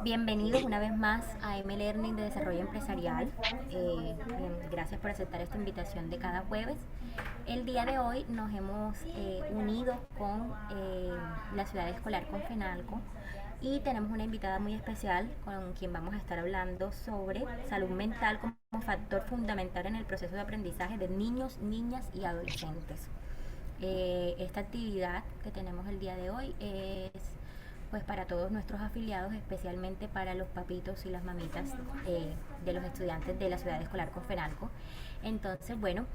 Bienvenidos una vez más a M Learning de Desarrollo Empresarial. Gracias por aceptar esta invitación de cada jueves. El día de hoy nos hemos unido con la ciudad escolar con FENALCO y tenemos una invitada muy especial con quien vamos a estar hablando sobre salud mental como factor fundamental en el proceso de aprendizaje de niños, niñas y adolescentes. Esta actividad que tenemos el día de hoy es pues para todos nuestros afiliados, especialmente para los papitos y las mamitas de los estudiantes de la ciudad escolar con FENALCO. Entonces, bueno,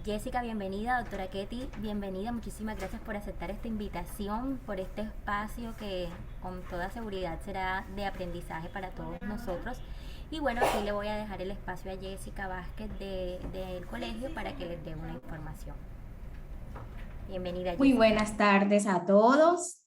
Jessica, bienvenida, doctora Ketty, bienvenida, muchísimas gracias por aceptar esta invitación, por este espacio que con toda seguridad será de aprendizaje para todos nosotros. Y bueno, aquí le voy a dejar el espacio a Jessica Vázquez del colegio para que les dé una información. Bienvenida, Muy Jessica. buenas tardes a todos.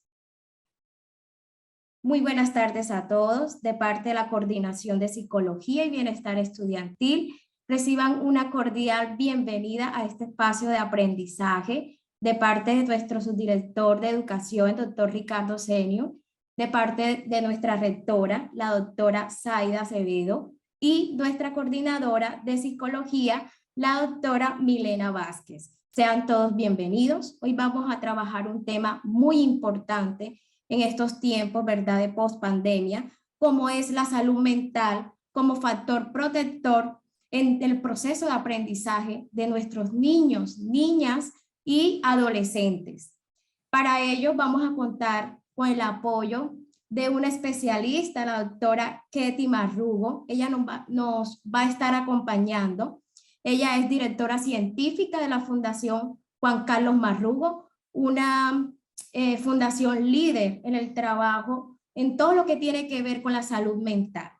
Muy buenas tardes a todos. De parte de la Coordinación de Psicología y Bienestar Estudiantil, reciban una cordial bienvenida a este espacio de aprendizaje de parte de nuestro subdirector de Educación, el doctor Ricardo Senio, de parte de nuestra rectora, la doctora Zaida Acevedo, y nuestra coordinadora de Psicología, la doctora Milena Vázquez. Sean todos bienvenidos. Hoy vamos a trabajar un tema muy importante en estos tiempos, ¿verdad?, de pospandemia, como es la salud mental como factor protector en el proceso de aprendizaje de nuestros niños, niñas y adolescentes. Para ello vamos a contar con el apoyo de una especialista, la doctora Ketty Marrugo. Ella nos va a estar acompañando. Ella es directora científica de la Fundación Juan Carlos Marrugo, una fundación líder en el trabajo, en todo lo que tiene que ver con la salud mental.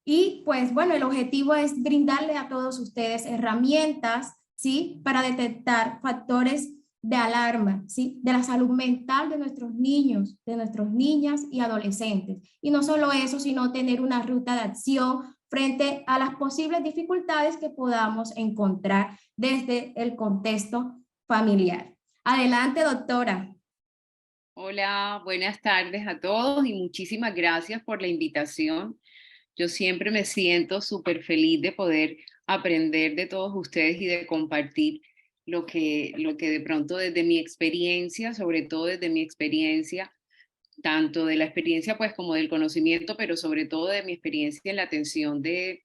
Y pues bueno, el objetivo es brindarle a todos ustedes herramientas, ¿sí?, para detectar factores de alarma, ¿sí?, de la salud mental de nuestros niños, de nuestras niñas y adolescentes. Y no solo eso, sino tener una ruta de acción frente a las posibles dificultades que podamos encontrar desde el contexto familiar. Adelante, doctora. Hola, buenas tardes a todos y muchísimas gracias por la invitación. Yo siempre me siento súper feliz de poder aprender de todos ustedes y de compartir lo que de pronto desde mi experiencia, sobre todo desde mi experiencia, tanto de la experiencia pues como del conocimiento, pero sobre todo de mi experiencia en la atención de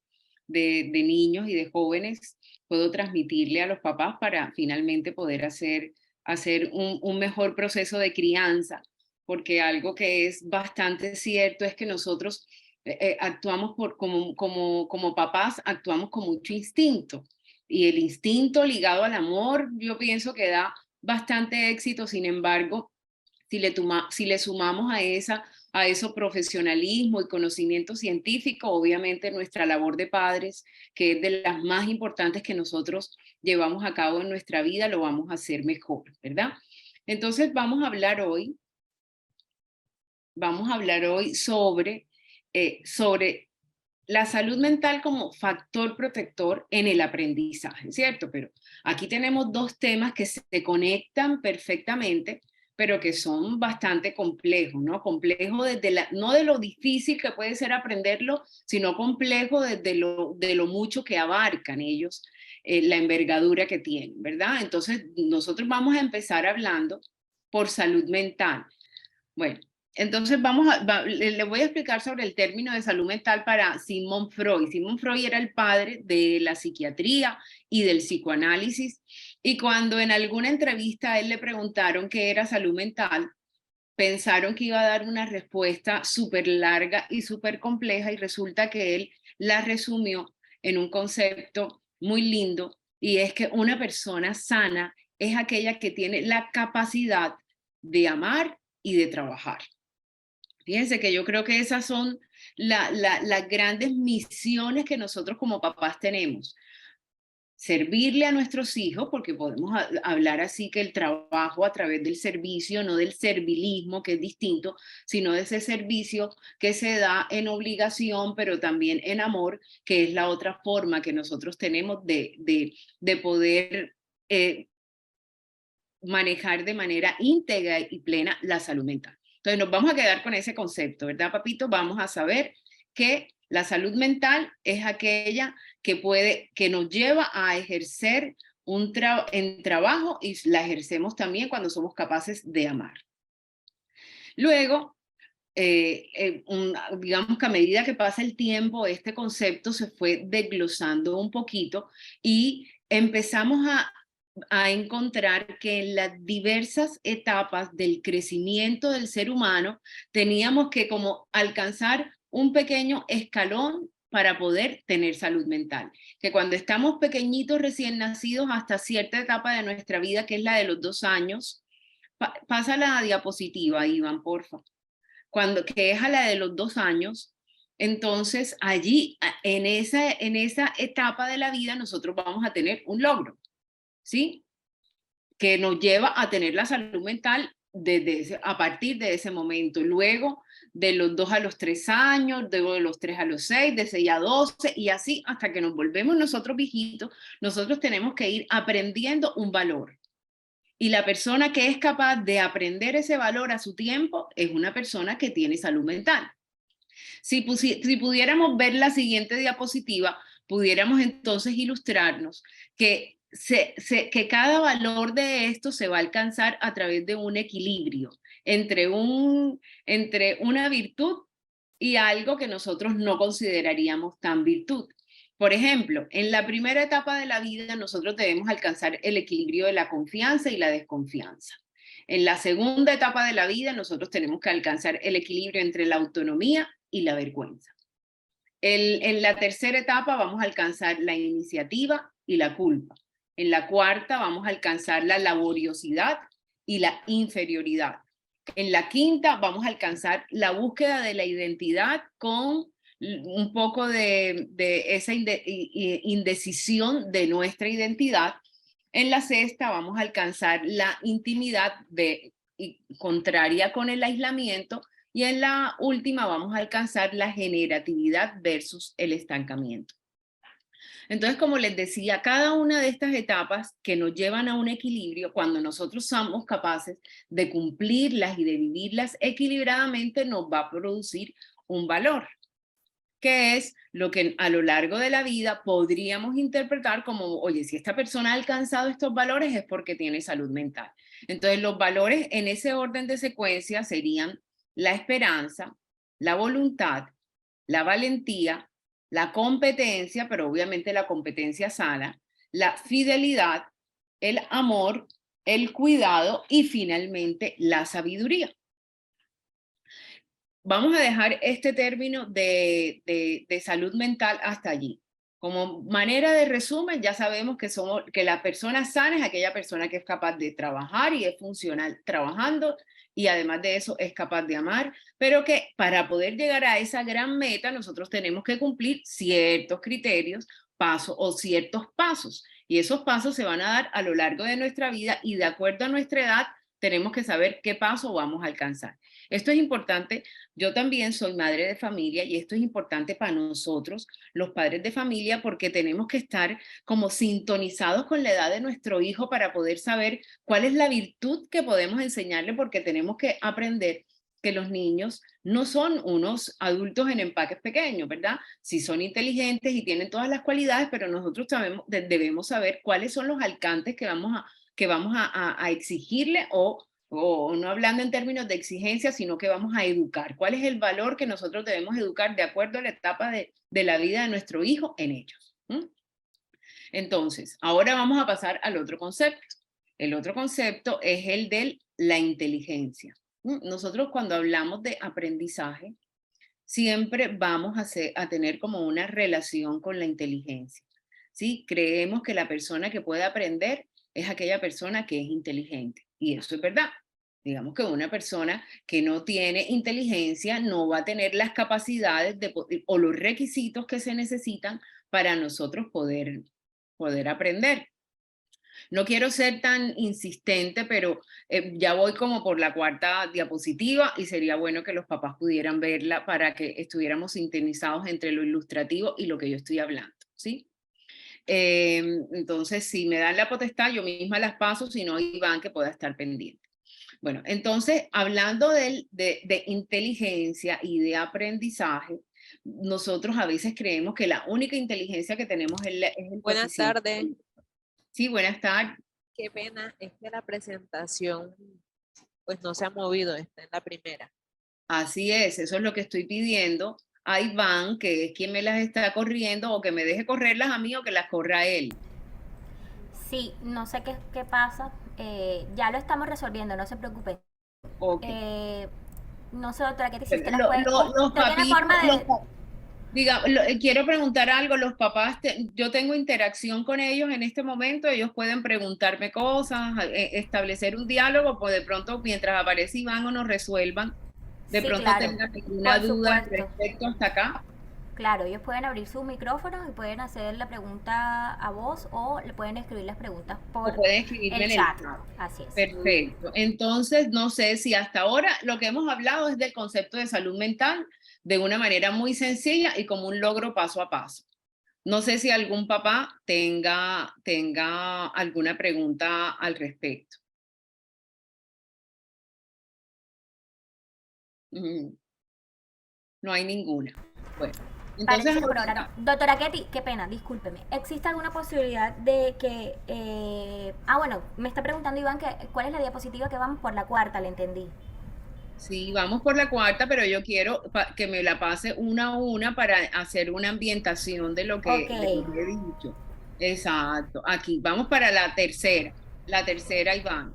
niños y de jóvenes, puedo transmitirle a los papás para finalmente poder hacer un mejor proceso de crianza, porque algo que es bastante cierto es que nosotros actuamos como papás, actuamos con mucho instinto, y el instinto ligado al amor, yo pienso que da bastante éxito. Sin embargo, si le sumamos a eso profesionalismo y conocimiento científico, obviamente nuestra labor de padres, que es de las más importantes que nosotros llevamos a cabo en nuestra vida, lo vamos a hacer mejor, ¿verdad? Entonces vamos a hablar hoy sobre la salud mental como factor protector en el aprendizaje, ¿cierto? Pero aquí tenemos dos temas que se conectan perfectamente, pero que son bastante complejos, ¿no? Complejo no de lo difícil que puede ser aprenderlo, sino complejo desde de lo mucho que abarcan ellos, la envergadura que tienen, ¿verdad? Entonces, nosotros vamos a empezar hablando por salud mental. Bueno, entonces le voy a explicar sobre el término de salud mental para Sigmund Freud. Sigmund Freud era el padre de la psiquiatría y del psicoanálisis, y cuando en alguna entrevista a él le preguntaron qué era salud mental, pensaron que iba a dar una respuesta súper larga y súper compleja, y resulta que él la resumió en un concepto muy lindo, y es que una persona sana es aquella que tiene la capacidad de amar y de trabajar. Fíjense que yo creo que esas son las grandes misiones que nosotros como papás tenemos. Servirle a nuestros hijos, porque podemos hablar así que el trabajo a través del servicio, no del servilismo, que es distinto, sino de ese servicio que se da en obligación, pero también en amor, que es la otra forma que nosotros tenemos de poder manejar de manera íntegra y plena la salud mental. Entonces nos vamos a quedar con ese concepto, ¿verdad, papito? Vamos a saber que la salud mental es aquella que nos lleva a ejercer en trabajo y la ejercemos también cuando somos capaces de amar. Luego, digamos que a medida que pasa el tiempo, este concepto se fue desglosando un poquito y empezamos a encontrar que en las diversas etapas del crecimiento del ser humano teníamos que como alcanzar un pequeño escalón para poder tener salud mental. Que cuando estamos pequeñitos recién nacidos hasta cierta etapa de nuestra vida, que es la de los 2 años, pasa la diapositiva, Iván, porfa. Que es a la de los 2 años, entonces allí, en esa etapa de la vida, nosotros vamos a tener un logro, ¿sí? Que nos lleva a tener la salud mental a partir de ese momento. Luego, de los 2 a los 3 años, luego de los 3 a los 6, de 6 a 12, y así hasta que nos volvemos nosotros viejitos, nosotros tenemos que ir aprendiendo un valor. Y la persona que es capaz de aprender ese valor a su tiempo es una persona que tiene salud mental. Si pudiéramos ver la siguiente diapositiva, pudiéramos entonces ilustrarnos que cada valor de esto se va a alcanzar a través de un equilibrio entre una virtud y algo que nosotros no consideraríamos tan virtud. Por ejemplo, en la primera etapa de la vida nosotros debemos alcanzar el equilibrio de la confianza y la desconfianza. En la segunda etapa de la vida nosotros tenemos que alcanzar el equilibrio entre la autonomía y la vergüenza. En la tercera etapa vamos a alcanzar la iniciativa y la culpa. En la cuarta vamos a alcanzar la laboriosidad y la inferioridad. En la quinta vamos a alcanzar la búsqueda de la identidad con un poco de esa indecisión de nuestra identidad. En la sexta vamos a alcanzar la intimidad contraria con el aislamiento, y en la última vamos a alcanzar la generatividad versus el estancamiento. Entonces, como les decía, cada una de estas etapas que nos llevan a un equilibrio, cuando nosotros somos capaces de cumplirlas y de vivirlas equilibradamente, nos va a producir un valor, que es lo que a lo largo de la vida podríamos interpretar como, oye, si esta persona ha alcanzado estos valores es porque tiene salud mental. Entonces, los valores en ese orden de secuencia serían la esperanza, la voluntad, la valentía, la competencia, pero obviamente la competencia sana, la fidelidad, el amor, el cuidado y finalmente la sabiduría. Vamos a dejar este término de salud mental hasta allí. Como manera de resumen, ya sabemos que la persona sana es aquella persona que es capaz de trabajar y es funcional trabajando, y además de eso es capaz de amar, pero que para poder llegar a esa gran meta nosotros tenemos que cumplir ciertos criterios, ciertos pasos, y esos pasos se van a dar a lo largo de nuestra vida, y de acuerdo a nuestra edad tenemos que saber qué paso vamos a alcanzar. Esto es importante. Yo también soy madre de familia y esto es importante para nosotros, los padres de familia, porque tenemos que estar como sintonizados con la edad de nuestro hijo para poder saber cuál es la virtud que podemos enseñarle, porque tenemos que aprender que los niños no son unos adultos en empaques pequeños, ¿verdad? Sí son inteligentes y tienen todas las cualidades, pero nosotros debemos saber cuáles son los alcances que vamos a exigirle, o no hablando en términos de exigencia, sino que vamos a educar. ¿Cuál es el valor que nosotros debemos educar de acuerdo a la etapa de la vida de nuestro hijo en ellos? Entonces, ahora vamos a pasar al otro concepto. El otro concepto es el de la inteligencia. Nosotros cuando hablamos de aprendizaje, siempre vamos a tener como una relación con la inteligencia, ¿sí? Creemos que la persona que puede aprender es aquella persona que es inteligente. Y eso es verdad. Digamos que una persona que no tiene inteligencia no va a tener las capacidades o los requisitos que se necesitan para nosotros poder aprender. No quiero ser tan insistente, pero ya voy como por la cuarta diapositiva y sería bueno que los papás pudieran verla para que estuviéramos sintonizados entre lo ilustrativo y lo que yo estoy hablando, ¿sí? Entonces, si me dan la potestad, yo misma las paso, si no, Iván, que pueda estar pendiente. Bueno, entonces, hablando de inteligencia y de aprendizaje, nosotros a veces creemos que la única inteligencia que tenemos es el Buenas coeficiente. tardes. Sí, buenas tardes. Qué pena, es que la presentación pues no se ha movido, está en la primera. Así es, eso es lo que estoy pidiendo a Iván, que es quien me las está corriendo, o que me deje correrlas a mí o que las corra él. Sí, no sé qué pasa. Ya lo estamos resolviendo, no se preocupe. Ok. No sé, doctora, ¿qué te hiciste las Los puede? ¿No tiene papitos, forma de...? diga, quiero preguntar algo, los papás, yo tengo interacción con ellos en este momento, ellos pueden preguntarme cosas, establecer un diálogo, pues de pronto mientras aparece Iván o nos resuelvan, de Sí, pronto claro, tengan alguna por duda al supuesto. respecto hasta acá. Claro, ellos pueden abrir sus micrófonos y pueden hacer la pregunta a voz o le pueden escribir las preguntas O por pueden escribirme el en el chat. chat. Así es. Perfecto. Entonces, no sé si hasta ahora lo que hemos hablado es del concepto de salud mental de una manera muy sencilla y como un logro paso a paso. No sé si algún papá tenga alguna pregunta al respecto. No hay ninguna. Bueno, entonces Parece que por ahora ahorita no. Doctora Ketty, qué pena, discúlpeme. ¿Existe alguna posibilidad de que... bueno, me está preguntando Iván que, cuál es la diapositiva que vamos por la cuarta, le entendí. sí, vamos por la cuarta, pero yo quiero que me la pase una a una para hacer una ambientación Ok. de lo que he dicho. Exacto. Aquí, vamos para la tercera. La tercera, Iván.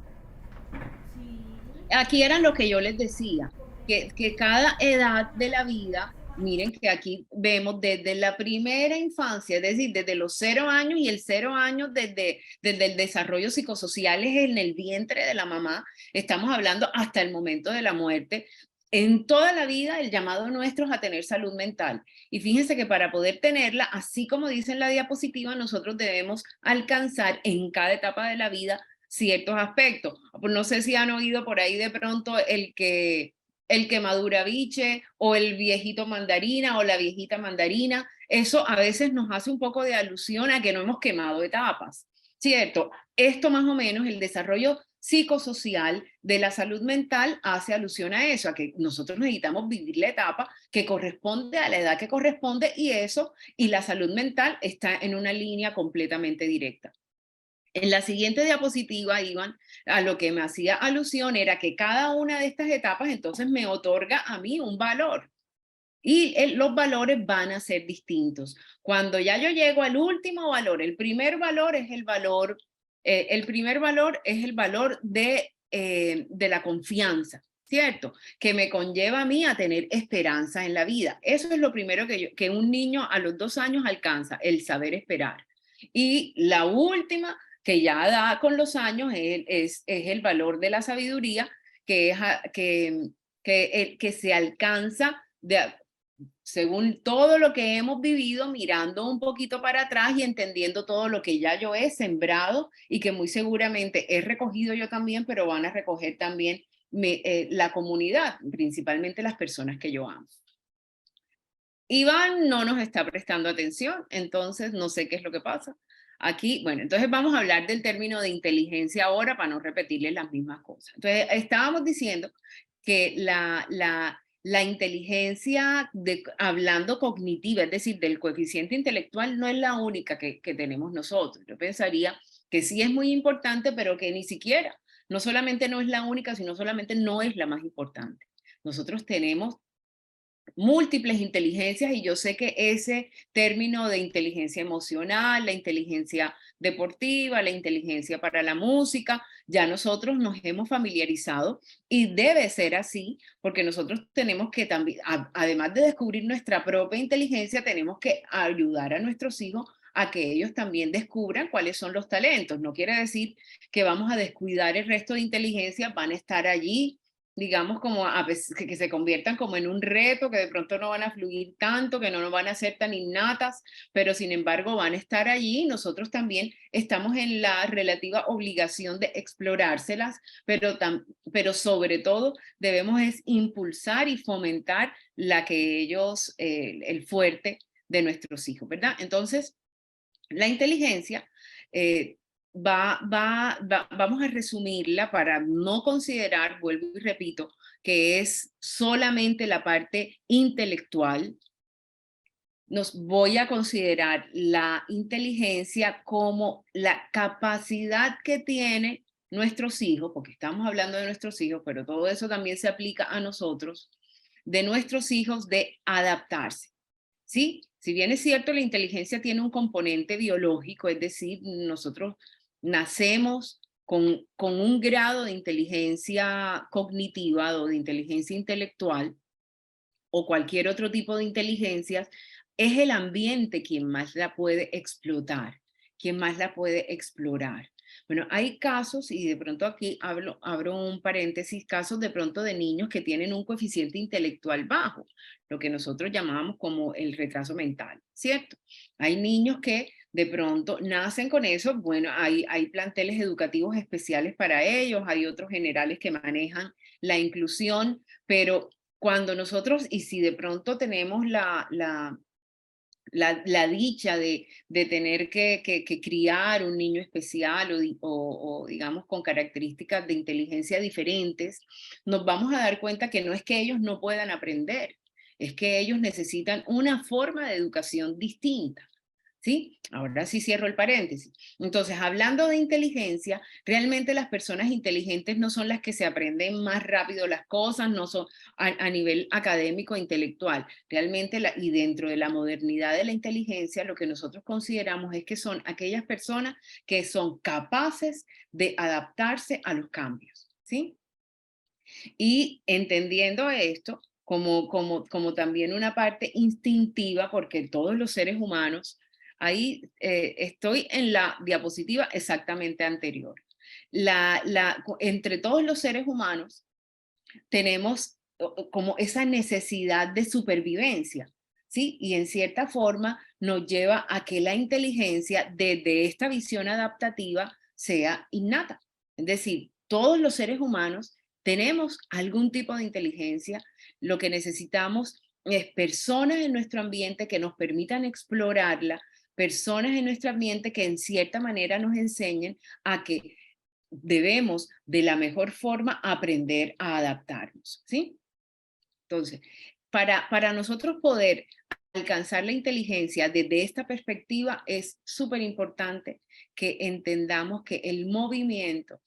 Aquí era lo que yo les decía, que cada edad de la vida, miren que aquí vemos desde la primera infancia, es decir, desde los 0 años y el 0 años desde el desarrollo psicosocial es en el vientre de la mamá, estamos hablando hasta el momento de la muerte. En toda la vida el llamado nuestro es a tener salud mental. Y fíjense que para poder tenerla, así como dice en la diapositiva, nosotros debemos alcanzar en cada etapa de la vida ciertos aspectos. No sé si han oído por ahí de pronto el que madura biche o el viejito mandarina o la viejita mandarina. Eso a veces nos hace un poco de alusión a que no hemos quemado etapas, ¿cierto? Esto más o menos, el desarrollo psicosocial de la salud mental hace alusión a eso, a que nosotros necesitamos vivir la etapa que corresponde a la edad que corresponde y eso, y la salud mental está en una línea completamente directa. En la siguiente diapositiva, Iván, a lo que me hacía alusión era que cada una de estas etapas entonces me otorga a mí un valor y los valores van a ser distintos. Cuando ya yo llego al último valor, el primer valor es el valor, de la confianza, ¿cierto? Que me conlleva a mí a tener esperanza en la vida. Eso es lo primero que un niño a los 2 años alcanza, el saber esperar. Y la última que ya da con los años es el valor de la sabiduría que se alcanza según todo lo que hemos vivido, mirando un poquito para atrás y entendiendo todo lo que ya yo he sembrado y que muy seguramente he recogido yo también, pero van a recoger también la comunidad, principalmente las personas que yo amo. Iván no nos está prestando atención, entonces no sé qué es lo que pasa. Aquí, bueno, entonces vamos a hablar del término de inteligencia ahora para no repetirles las mismas cosas. Entonces, estábamos diciendo que la inteligencia, hablando cognitiva, es decir, del coeficiente intelectual, no es la única que tenemos nosotros. Yo pensaría que sí es muy importante, pero que ni siquiera, no solamente no es la única, sino solamente no es la más importante. Nosotros tenemos múltiples inteligencias y yo sé que ese término de inteligencia emocional, la inteligencia deportiva, la inteligencia para la música, ya nosotros nos hemos familiarizado y debe ser así porque nosotros tenemos que también, además de descubrir nuestra propia inteligencia, tenemos que ayudar a nuestros hijos a que ellos también descubran cuáles son los talentos. No quiere decir que vamos a descuidar el resto de inteligencias, van a estar allí, digamos, como a veces que se conviertan como en un reto, que de pronto no van a fluir tanto, que no van a ser tan innatas, pero sin embargo van a estar allí. Nosotros también estamos en la relativa obligación de explorárselas, pero sobre todo debemos es impulsar y fomentar la que ellos, el fuerte de nuestros hijos, ¿verdad? Entonces, la inteligencia vamos a resumirla para no considerar, vuelvo y repito, que es solamente la parte intelectual. Voy a considerar la inteligencia como la capacidad que tiene nuestros hijos, porque estamos hablando de nuestros hijos, pero todo eso también se aplica a nosotros, de nuestros hijos de adaptarse. ¿Sí? Si bien es cierto, la inteligencia tiene un componente biológico, es decir, nosotros nacemos con un grado de inteligencia cognitiva o de inteligencia intelectual o cualquier otro tipo de inteligencias, es el ambiente quien más la puede explotar, quien más la puede explorar. Bueno, hay casos, y de pronto aquí abro un paréntesis, casos de pronto de niños que tienen un coeficiente intelectual bajo, lo que nosotros llamábamos como el retraso mental, ¿cierto? Hay niños que de pronto nacen con eso, bueno, hay planteles educativos especiales para ellos, hay otros generales que manejan la inclusión, pero cuando nosotros, y si de pronto tenemos la dicha de tener que criar un niño especial o digamos con características de inteligencia diferentes, nos vamos a dar cuenta que no es que ellos no puedan aprender, es que ellos necesitan una forma de educación distinta. ¿Sí? Ahora sí cierro el paréntesis. Entonces, hablando de inteligencia, realmente las personas inteligentes no son las que se aprenden más rápido las cosas, no son a nivel académico e intelectual. Realmente, y dentro de la modernidad de la inteligencia, lo que nosotros consideramos es que son aquellas personas que son capaces de adaptarse a los cambios. ¿Sí? Y entendiendo esto como también una parte instintiva, porque todos los seres humanos, ahí estoy en la diapositiva exactamente anterior. Entre todos los seres humanos tenemos como esa necesidad de supervivencia, ¿sí? Y en cierta forma nos lleva a que la inteligencia desde esta visión adaptativa sea innata. Es decir, todos los seres humanos tenemos algún tipo de inteligencia, lo que necesitamos es personas en nuestro ambiente que nos permitan explorarla, personas en nuestro ambiente que en cierta manera nos enseñen a que debemos de la mejor forma aprender a adaptarnos, ¿sí? Entonces, para nosotros poder alcanzar la inteligencia desde esta perspectiva es súper importante que entendamos que el movimiento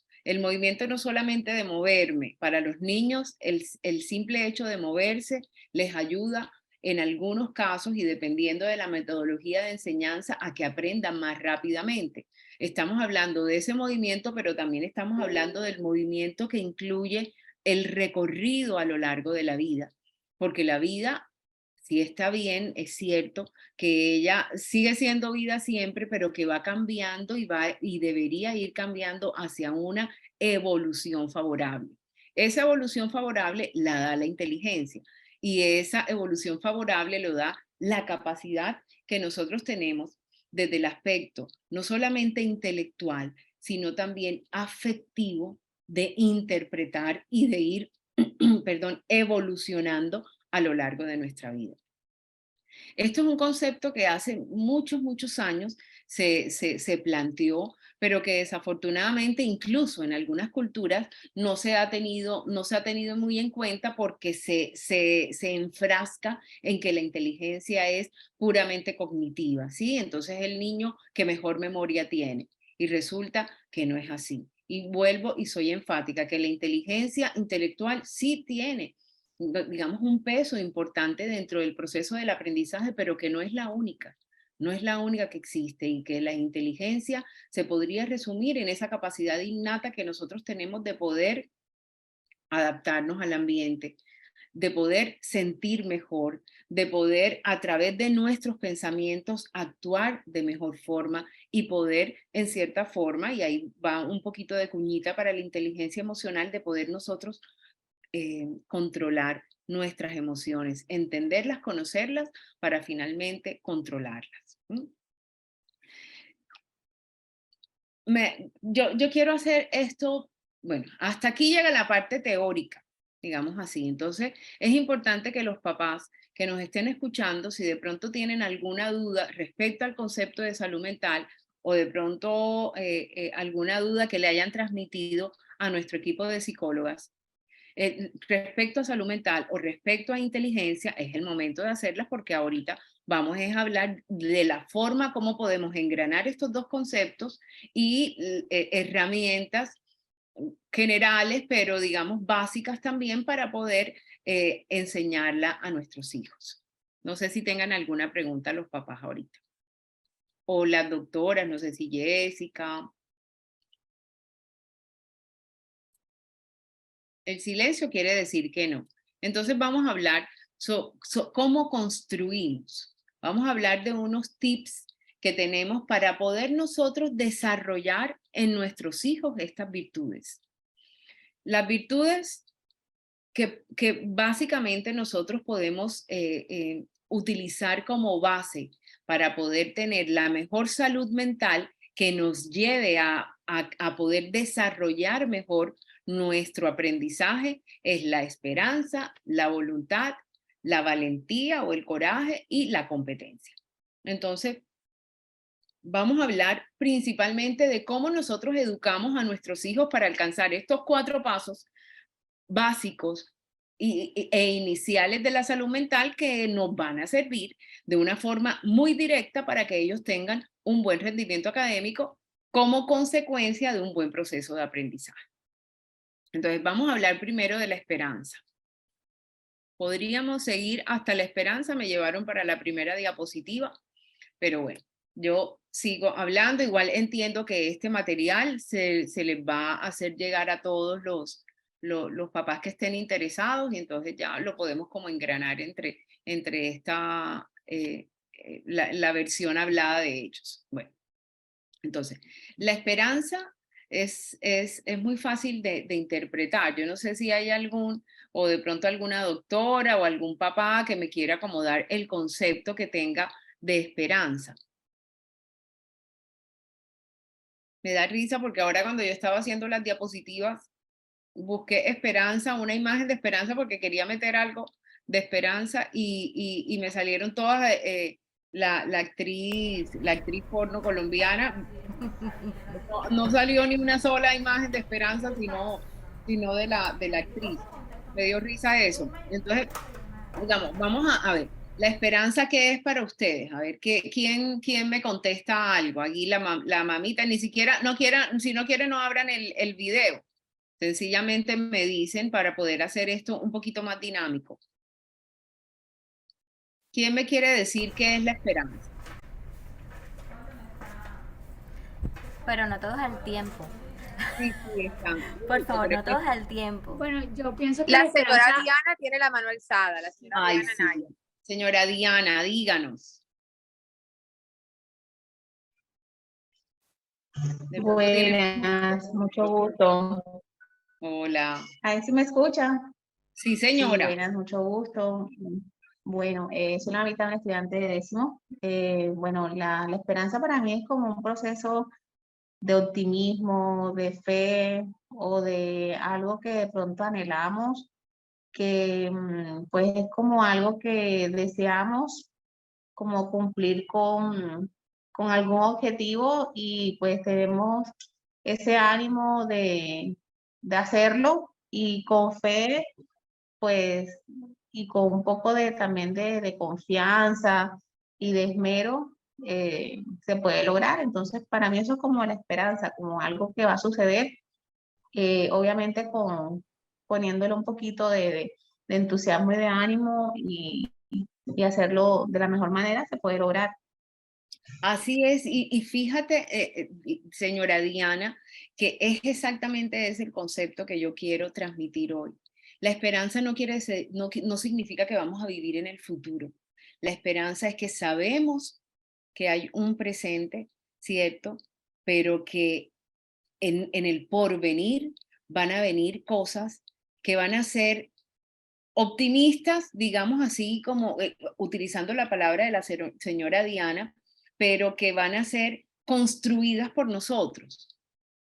no solamente de moverme, para los niños el simple hecho de moverse les ayuda en algunos casos y dependiendo de la metodología de enseñanza a que aprendan más rápidamente. Estamos hablando de ese movimiento, pero también estamos hablando del movimiento que incluye el recorrido a lo largo de la vida, porque la vida, si está bien, es cierto que ella sigue siendo vida siempre, pero que va cambiando y debería ir cambiando hacia una evolución favorable. Esa evolución favorable la da la inteligencia y esa evolución favorable lo da la capacidad que nosotros tenemos desde el aspecto no solamente intelectual, sino también afectivo de interpretar y de ir, perdón, evolucionando a lo largo de nuestra vida. Esto es un concepto que hace muchos años se planteó, pero que desafortunadamente incluso en algunas culturas no se ha tenido muy en cuenta porque se enfrasca en que la inteligencia es puramente cognitiva, ¿sí? Entonces el niño que mejor memoria tiene y resulta que no es así. Y vuelvo y soy enfática que la inteligencia intelectual sí tiene, digamos, un peso importante dentro del proceso del aprendizaje, pero que no es la única. No es la única que existe y que la inteligencia se podría resumir en esa capacidad innata que nosotros tenemos de poder adaptarnos al ambiente, de poder sentir mejor, de poder a través de nuestros pensamientos actuar de mejor forma y poder en cierta forma, y ahí va un poquito de cuñita para la inteligencia emocional, de poder nosotros controlar nuestras emociones, entenderlas, conocerlas para finalmente controlarlas. Yo quiero hacer esto, bueno, hasta aquí llega la parte teórica, digamos así. Entonces, es importante que los papás que nos estén escuchando, si de pronto tienen alguna duda respecto al concepto de salud mental o de pronto alguna duda que le hayan transmitido a nuestro equipo de psicólogas respecto a salud mental o respecto a inteligencia, es el momento de hacerlas, porque ahorita vamos a hablar de la forma como podemos engranar estos dos conceptos y herramientas generales, pero digamos básicas también para poder enseñarla a nuestros hijos. No sé si tengan alguna pregunta los papás ahorita. O las doctoras, no sé si Jessica. El silencio quiere decir que no. Entonces vamos a hablar cómo construimos. Vamos a hablar de unos tips que tenemos para poder nosotros desarrollar en nuestros hijos estas virtudes. Las virtudes que básicamente nosotros podemos utilizar como base para poder tener la mejor salud mental que nos lleve a poder desarrollar mejor nuestro aprendizaje es la esperanza, la voluntad, la valentía o el coraje y la competencia. Entonces, vamos a hablar principalmente de cómo nosotros educamos a nuestros hijos para alcanzar estos 4 pasos básicos e iniciales de la salud mental que nos van a servir de una forma muy directa para que ellos tengan un buen rendimiento académico como consecuencia de un buen proceso de aprendizaje. Entonces vamos a hablar primero de la esperanza. Podríamos seguir hasta la esperanza, me llevaron para la primera diapositiva, pero bueno, yo sigo hablando. Igual entiendo que este material se les va a hacer llegar a todos los papás que estén interesados, y entonces ya lo podemos como engranar entre esta, la versión hablada de ellos. Bueno, entonces, la esperanza es muy fácil de interpretar. Yo no sé si hay algún, o de pronto alguna doctora o algún papá que me quiera como dar el concepto que tenga de esperanza. Me da risa porque ahora cuando yo estaba haciendo las diapositivas, busqué esperanza, una imagen de esperanza, porque quería meter algo de esperanza y me salieron todas la actriz porno colombiana. No salió ni una sola imagen de esperanza, sino de la actriz. Me dio risa eso. Entonces, digamos, vamos a ver, la esperanza, ¿qué es para ustedes? A ver, ¿quién me contesta algo? Aquí la mamita, ni siquiera, si no quieren no abran el video. Sencillamente me dicen para poder hacer esto un poquito más dinámico. ¿Quién me quiere decir qué es la esperanza? Pero no todos al tiempo. Sí, están. Por favor, no todos al tiempo. Bueno, yo pienso que La señora Diana tiene la mano alzada, la señora Ay, Diana sí. Naya. Señora Diana, díganos. Buenas, mucho gusto. Hola. Ahí sí me escucha. Sí, Sí, señora. buenas, mucho gusto. Bueno, soy una estudiante de 10º. Bueno, la esperanza para mí es como un proceso de optimismo, de fe o de algo que de pronto anhelamos, que pues es como algo que deseamos como cumplir con algún objetivo, y pues tenemos ese ánimo de hacerlo, y con fe, pues, y con un poco también de confianza y de esmero, se puede lograr. Entonces, para mí eso es como la esperanza, como algo que va a suceder, obviamente poniéndole un poquito de entusiasmo y de ánimo, y hacerlo de la mejor manera, se puede lograr. Así es, y fíjate, señora Diana, que es exactamente ese el concepto que yo quiero transmitir hoy. La esperanza no significa que vamos a vivir en el futuro. La esperanza es que sabemos que hay un presente, ¿cierto? Pero que en el porvenir van a venir cosas que van a ser optimistas, digamos así, como utilizando la palabra de la señora Diana, pero que van a ser construidas por nosotros,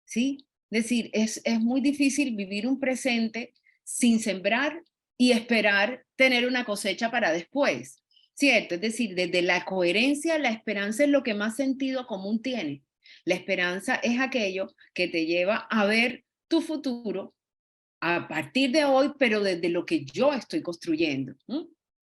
¿sí? Es decir, es muy difícil vivir un presente sin sembrar y esperar tener una cosecha para después, ¿cierto? Es decir, desde la coherencia, la esperanza es lo que más sentido común tiene. La esperanza es aquello que te lleva a ver tu futuro a partir de hoy, pero desde lo que yo estoy construyendo.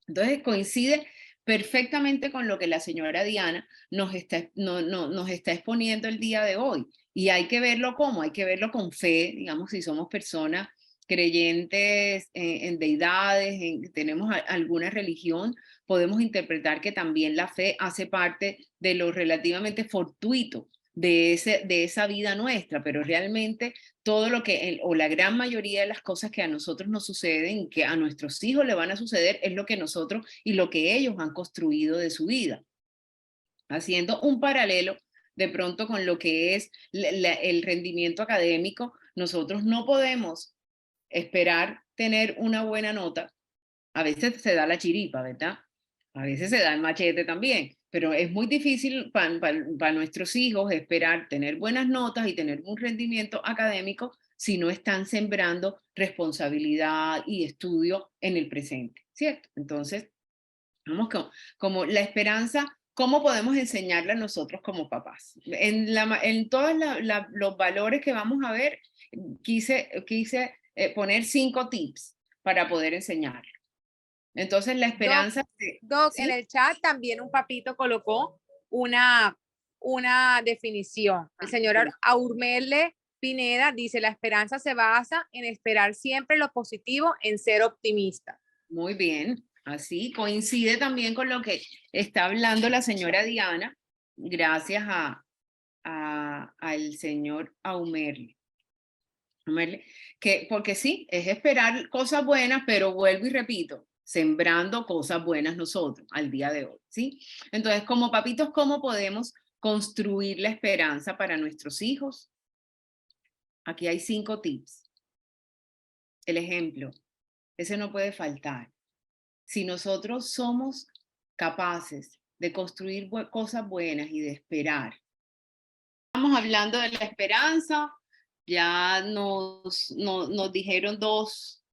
Entonces coincide perfectamente con lo que la señora Diana nos está exponiendo el día de hoy. Y hay que verlo como, hay que verlo con fe, digamos, si somos personas creyentes en deidades, tenemos alguna religión, podemos interpretar que también la fe hace parte de lo relativamente fortuito de esa vida nuestra, pero realmente todo lo que, o la gran mayoría de las cosas que a nosotros nos suceden, que a nuestros hijos le van a suceder, es lo que nosotros y lo que ellos han construido de su vida. Haciendo un paralelo de pronto con lo que es el rendimiento académico, nosotros no podemos esperar tener una buena nota. A veces se da la chiripa, ¿verdad? A veces se da el machete también, pero es muy difícil para nuestros hijos esperar tener buenas notas y tener un rendimiento académico si no están sembrando responsabilidad y estudio en el presente, ¿cierto? Entonces, vamos como la esperanza, ¿cómo podemos enseñarla a nosotros como papás? En todos los valores que vamos a ver, quise poner 5 tips para poder enseñar. Entonces, la esperanza... Doc, ¿sí? en el chat también un papito colocó una definición. El señor Aurmele Pineda dice, la esperanza se basa en esperar siempre lo positivo, en ser optimista. Muy bien, así coincide también con lo que está hablando la señora Diana, gracias al señor Aumerle. Porque sí, es esperar cosas buenas, pero vuelvo y repito, sembrando cosas buenas nosotros al día de hoy, ¿sí? Entonces, como papitos, ¿cómo podemos construir la esperanza para nuestros hijos? Aquí hay 5 tips. El ejemplo, ese no puede faltar. Si nosotros somos capaces de construir cosas buenas y de esperar. Estamos hablando de la esperanza, ya nos dijeron dos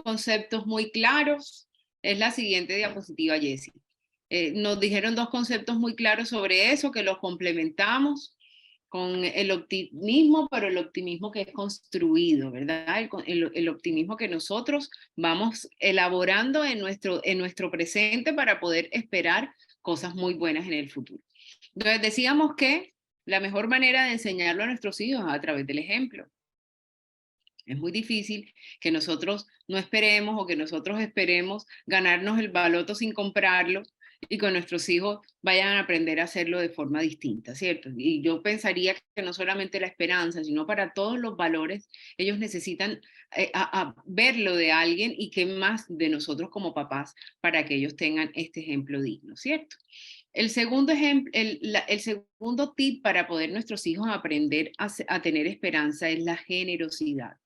conceptos muy claros. Es la siguiente diapositiva, Jessie. Nos dijeron 2 conceptos muy claros sobre eso, que los complementamos con el optimismo, pero el optimismo que es construido, ¿verdad? El optimismo que nosotros vamos elaborando en nuestro presente para poder esperar cosas muy buenas en el futuro. Entonces decíamos que la mejor manera de enseñarlo a nuestros hijos es a través del ejemplo. Es muy difícil que nosotros no esperemos o que nosotros esperemos ganarnos el baloto sin comprarlo y que nuestros hijos vayan a aprender a hacerlo de forma distinta, ¿cierto? Y yo pensaría que no solamente la esperanza, sino para todos los valores, ellos necesitan a verlo de alguien y qué más de nosotros como papás para que ellos tengan este ejemplo digno, ¿cierto? El segundo ejemplo, el segundo tip para poder nuestros hijos aprender a tener esperanza es la generosidad.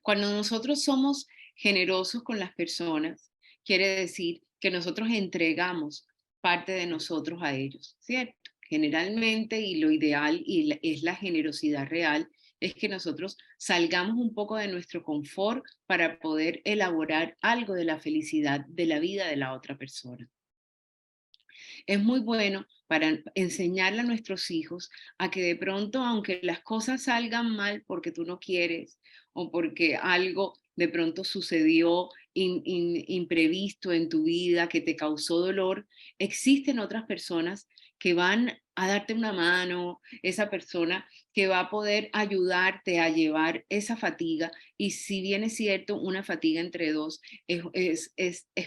Cuando nosotros somos generosos con las personas, quiere decir que nosotros entregamos parte de nosotros a ellos, ¿cierto? Generalmente, y lo ideal es la generosidad real, es que nosotros salgamos un poco de nuestro confort para poder elaborar algo de la felicidad de la vida de la otra persona. Es muy bueno para enseñarle a nuestros hijos a que de pronto, aunque las cosas salgan mal porque tú no quieres o porque algo de pronto sucedió imprevisto en tu vida que te causó dolor, existen otras personas que van a darte una mano, esa persona que va a poder ayudarte a llevar esa fatiga, y si bien es cierto, una fatiga entre dos es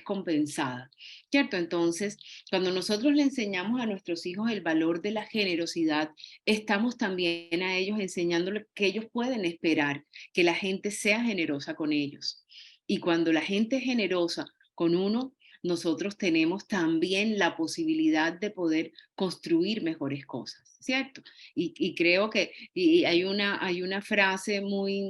compensada, ¿cierto? Entonces, cuando nosotros le enseñamos a nuestros hijos el valor de la generosidad, estamos también a ellos enseñándoles que ellos pueden esperar que la gente sea generosa con ellos. Y cuando la gente es generosa con uno, nosotros tenemos también la posibilidad de poder construir mejores cosas, ¿cierto? Y creo que hay una frase muy,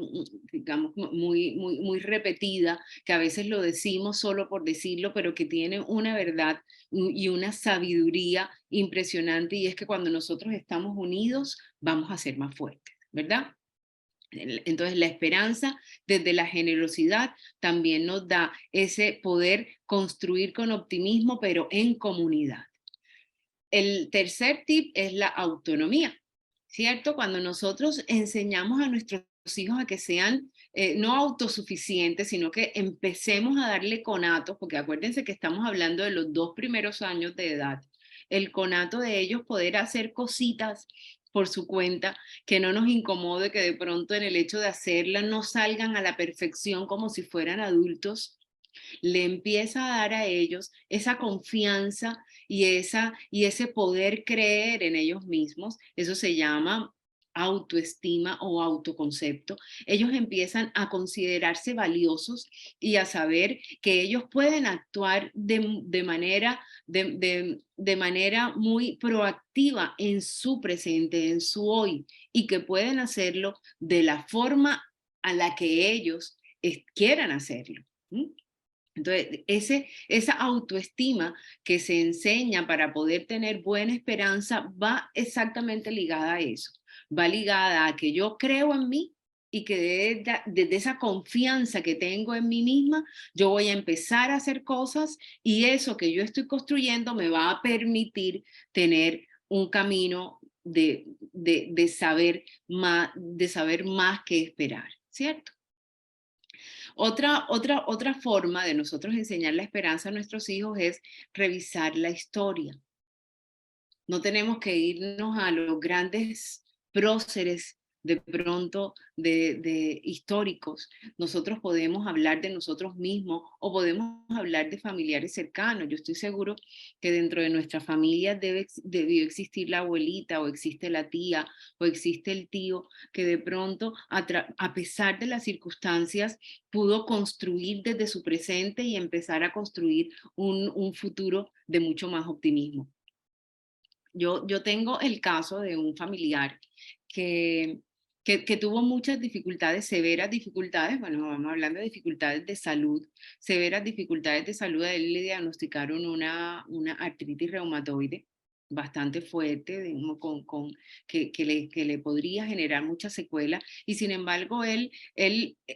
digamos, muy repetida, que a veces lo decimos solo por decirlo, pero que tiene una verdad y una sabiduría impresionante, y es que cuando nosotros estamos unidos, vamos a ser más fuertes, ¿verdad? Entonces, la esperanza desde la generosidad también nos da ese poder construir con optimismo, pero en comunidad. El tercer tip es la autonomía, ¿cierto? Cuando nosotros enseñamos a nuestros hijos a que sean no autosuficientes, sino que empecemos a darle conatos, porque acuérdense que estamos hablando de los 2 primeros años de edad, el conato de ellos poder hacer cositas por su cuenta, que no nos incomode, que de pronto en el hecho de hacerlas no salgan a la perfección como si fueran adultos, le empieza a dar a ellos esa confianza y ese poder creer en ellos mismos. Eso se llama autoestima o autoconcepto. Ellos empiezan a considerarse valiosos y a saber que ellos pueden actuar de manera muy proactiva en su presente, en su hoy, y que pueden hacerlo de la forma a la que ellos quieran hacerlo. Entonces, esa autoestima que se enseña para poder tener buena esperanza va exactamente ligada a eso. Va ligada a que yo creo en mí y que desde esa confianza que tengo en mí misma, yo voy a empezar a hacer cosas y eso que yo estoy construyendo me va a permitir tener un camino de saber más que esperar, ¿cierto? Otra forma de nosotros enseñar la esperanza a nuestros hijos es revisar la historia. No tenemos que irnos a los grandes próceres de pronto de históricos. Nosotros podemos hablar de nosotros mismos o podemos hablar de familiares cercanos. Yo estoy seguro que dentro de nuestra familia debió existir la abuelita o existe la tía o existe el tío que de pronto a pesar de las circunstancias pudo construir desde su presente y empezar a construir un futuro de mucho más optimismo. Yo tengo el caso de un familiar que tuvo muchas dificultades, severas dificultades, bueno, vamos hablando de dificultades de salud, severas dificultades de salud. A él le diagnosticaron una artritis reumatoide bastante fuerte, que le podría generar muchas secuelas, y sin embargo él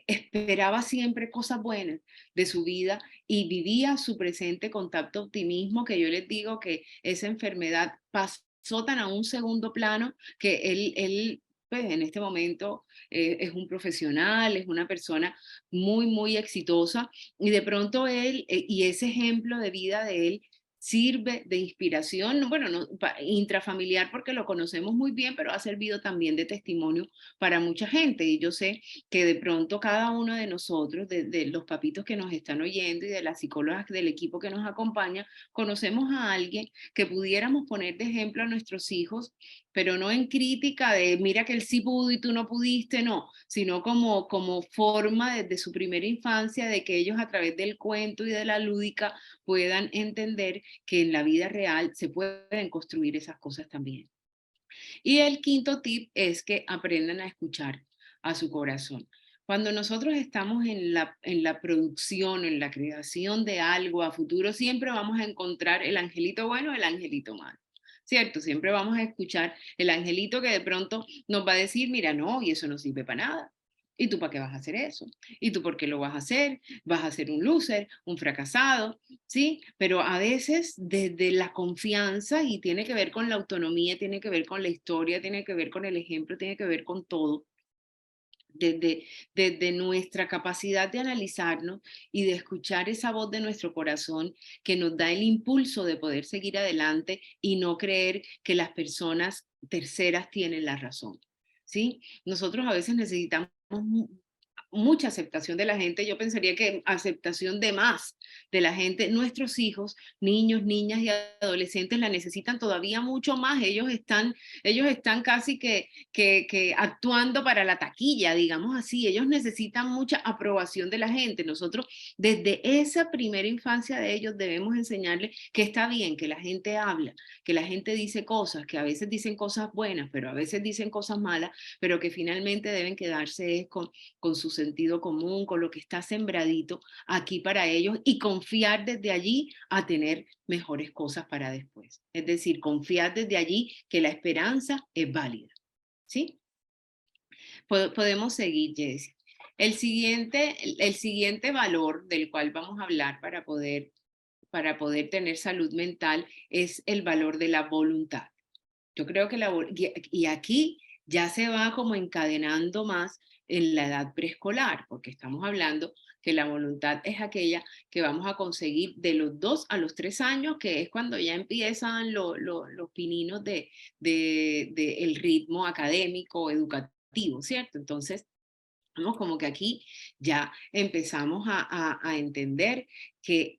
esperaba siempre cosas buenas de su vida y vivía su presente con tanto optimismo que yo les digo que esa enfermedad pasó tan a un segundo plano que él pues en este momento es un profesional, es una persona muy, muy exitosa, y de pronto él, y ese ejemplo de vida de él, sirve de inspiración, bueno, no, intrafamiliar porque lo conocemos muy bien, pero ha servido también de testimonio para mucha gente. Y yo sé que de pronto cada uno de nosotros, de los papitos que nos están oyendo y de las psicólogas del equipo que nos acompaña, conocemos a alguien que pudiéramos poner de ejemplo a nuestros hijos, pero no en crítica de mira que él sí pudo y tú no pudiste, no, sino como forma desde su primera infancia de que ellos a través del cuento y de la lúdica puedan entender que en la vida real se pueden construir esas cosas también. Y el quinto tip es que aprendan a escuchar a su corazón. Cuando nosotros estamos en la producción, en la creación de algo a futuro, siempre vamos a encontrar el angelito bueno, el angelito malo. ¿Cierto? Siempre vamos a escuchar el angelito que de pronto nos va a decir, mira, no, y eso no sirve para nada. ¿Y tú para qué vas a hacer eso? ¿Y tú por qué lo vas a hacer? Vas a ser un loser, un fracasado, ¿sí? Pero a veces desde la confianza, y tiene que ver con la autonomía, tiene que ver con la historia, tiene que ver con el ejemplo, tiene que ver con todo, desde nuestra capacidad de analizarnos y de escuchar esa voz de nuestro corazón que nos da el impulso de poder seguir adelante y no creer que las personas terceras tienen la razón, ¿sí? Nosotros a veces necesitamos mucha aceptación de la gente. Yo pensaría que aceptación de más de la gente. Nuestros hijos, niños, niñas y adolescentes la necesitan todavía mucho más. Ellos están casi que actuando para la taquilla, digamos así. Ellos necesitan mucha aprobación de la gente. Nosotros desde esa primera infancia de ellos debemos enseñarles que está bien, que la gente habla, que la gente dice cosas, que a veces dicen cosas buenas, pero a veces dicen cosas malas, pero que finalmente deben quedarse con su sentido común, con lo que está sembradito aquí para ellos, y confiar desde allí a tener mejores cosas para después. Es decir, confiar desde allí que la esperanza es válida. ¿Sí? Podemos seguir, Jessie. El siguiente valor del cual vamos a hablar para poder para poder tener salud mental es el valor de la voluntad. Yo creo que y aquí ya se va como encadenando más en la edad preescolar, porque estamos hablando que la voluntad es aquella que vamos a conseguir de los 2 a los 3 años, que es cuando ya empiezan los pininos el ritmo académico, educativo, ¿cierto? Entonces, vamos como que aquí ya empezamos a entender que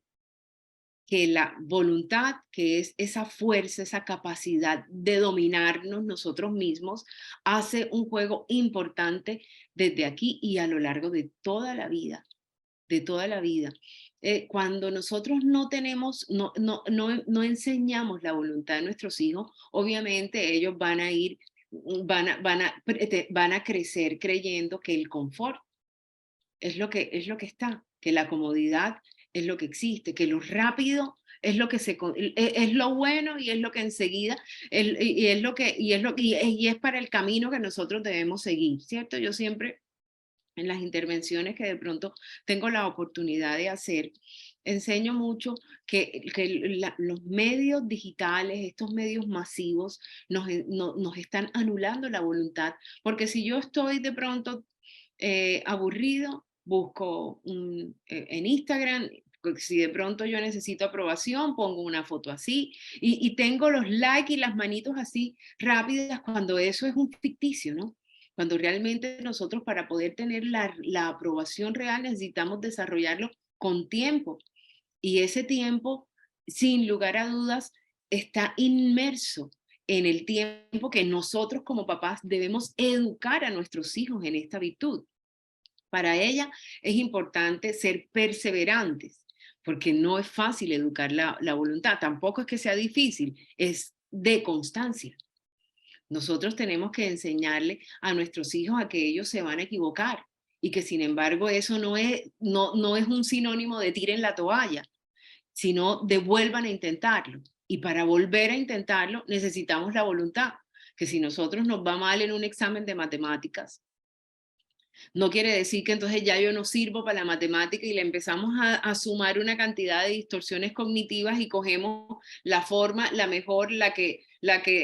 la voluntad, que es esa fuerza, esa capacidad de dominarnos nosotros mismos, hace un juego importante desde aquí y a lo largo de toda la vida, de toda la vida. Cuando nosotros no tenemos, no enseñamos la voluntad de nuestros hijos, obviamente ellos van a ir, van a crecer creyendo que el confort es lo que está, que la comodidad es lo que existe, que lo rápido es lo que es lo bueno y es lo que enseguida y es para el camino que nosotros debemos seguir, ¿cierto? Yo siempre en las intervenciones que de pronto tengo la oportunidad de hacer, enseño mucho que los medios digitales, estos medios masivos, nos están anulando la voluntad, porque si yo estoy de pronto aburrido, busco en Instagram, si de pronto yo necesito aprobación, pongo una foto así y tengo los likes y las manitos así rápidas cuando eso es un ficticio, ¿no? Cuando realmente nosotros para poder tener la aprobación real necesitamos desarrollarlo con tiempo. Y ese tiempo, sin lugar a dudas, está inmerso en el tiempo que nosotros como papás debemos educar a nuestros hijos en esta virtud. Para ella es importante ser perseverantes, porque no es fácil educar la voluntad, tampoco es que sea difícil, es de constancia. Nosotros tenemos que enseñarle a nuestros hijos a que ellos se van a equivocar y que sin embargo eso no es un sinónimo de tiren la toalla, sino de vuelvan a intentarlo. Y para volver a intentarlo necesitamos la voluntad, que si nosotros nos va mal en un examen de matemáticas, no quiere decir que entonces ya yo no sirvo para la matemática y le empezamos a sumar una cantidad de distorsiones cognitivas y cogemos la forma, la mejor, la que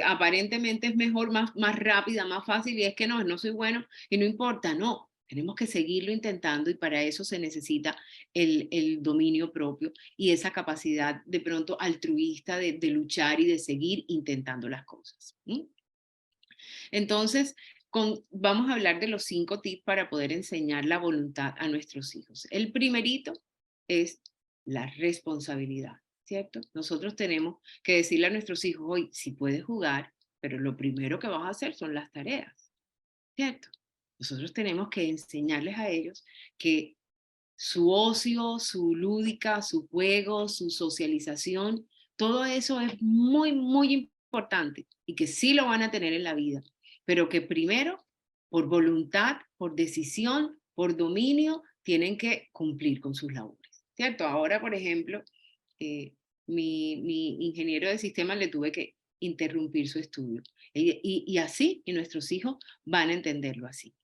aparentemente es mejor, más rápida, más fácil, y es que no soy bueno y no importa, no. Tenemos que seguirlo intentando y para eso se necesita el dominio propio y esa capacidad de pronto altruista de luchar y de seguir intentando las cosas. Entonces, vamos a hablar de los 5 tips para poder enseñar la voluntad a nuestros hijos. El primerito es la responsabilidad, ¿cierto? Nosotros tenemos que decirle a nuestros hijos, hoy sí puedes jugar, pero lo primero que vas a hacer son las tareas, ¿cierto? Nosotros tenemos que enseñarles a ellos que su ocio, su lúdica, su juego, su socialización, todo eso es muy, muy importante y que sí lo van a tener en la vida, pero que primero, por voluntad, por decisión, por dominio, tienen que cumplir con sus labores, ¿cierto? Ahora, por ejemplo, mi ingeniero de sistemas le tuve que interrumpir su estudio. Y así, y nuestros hijos van a entenderlo así.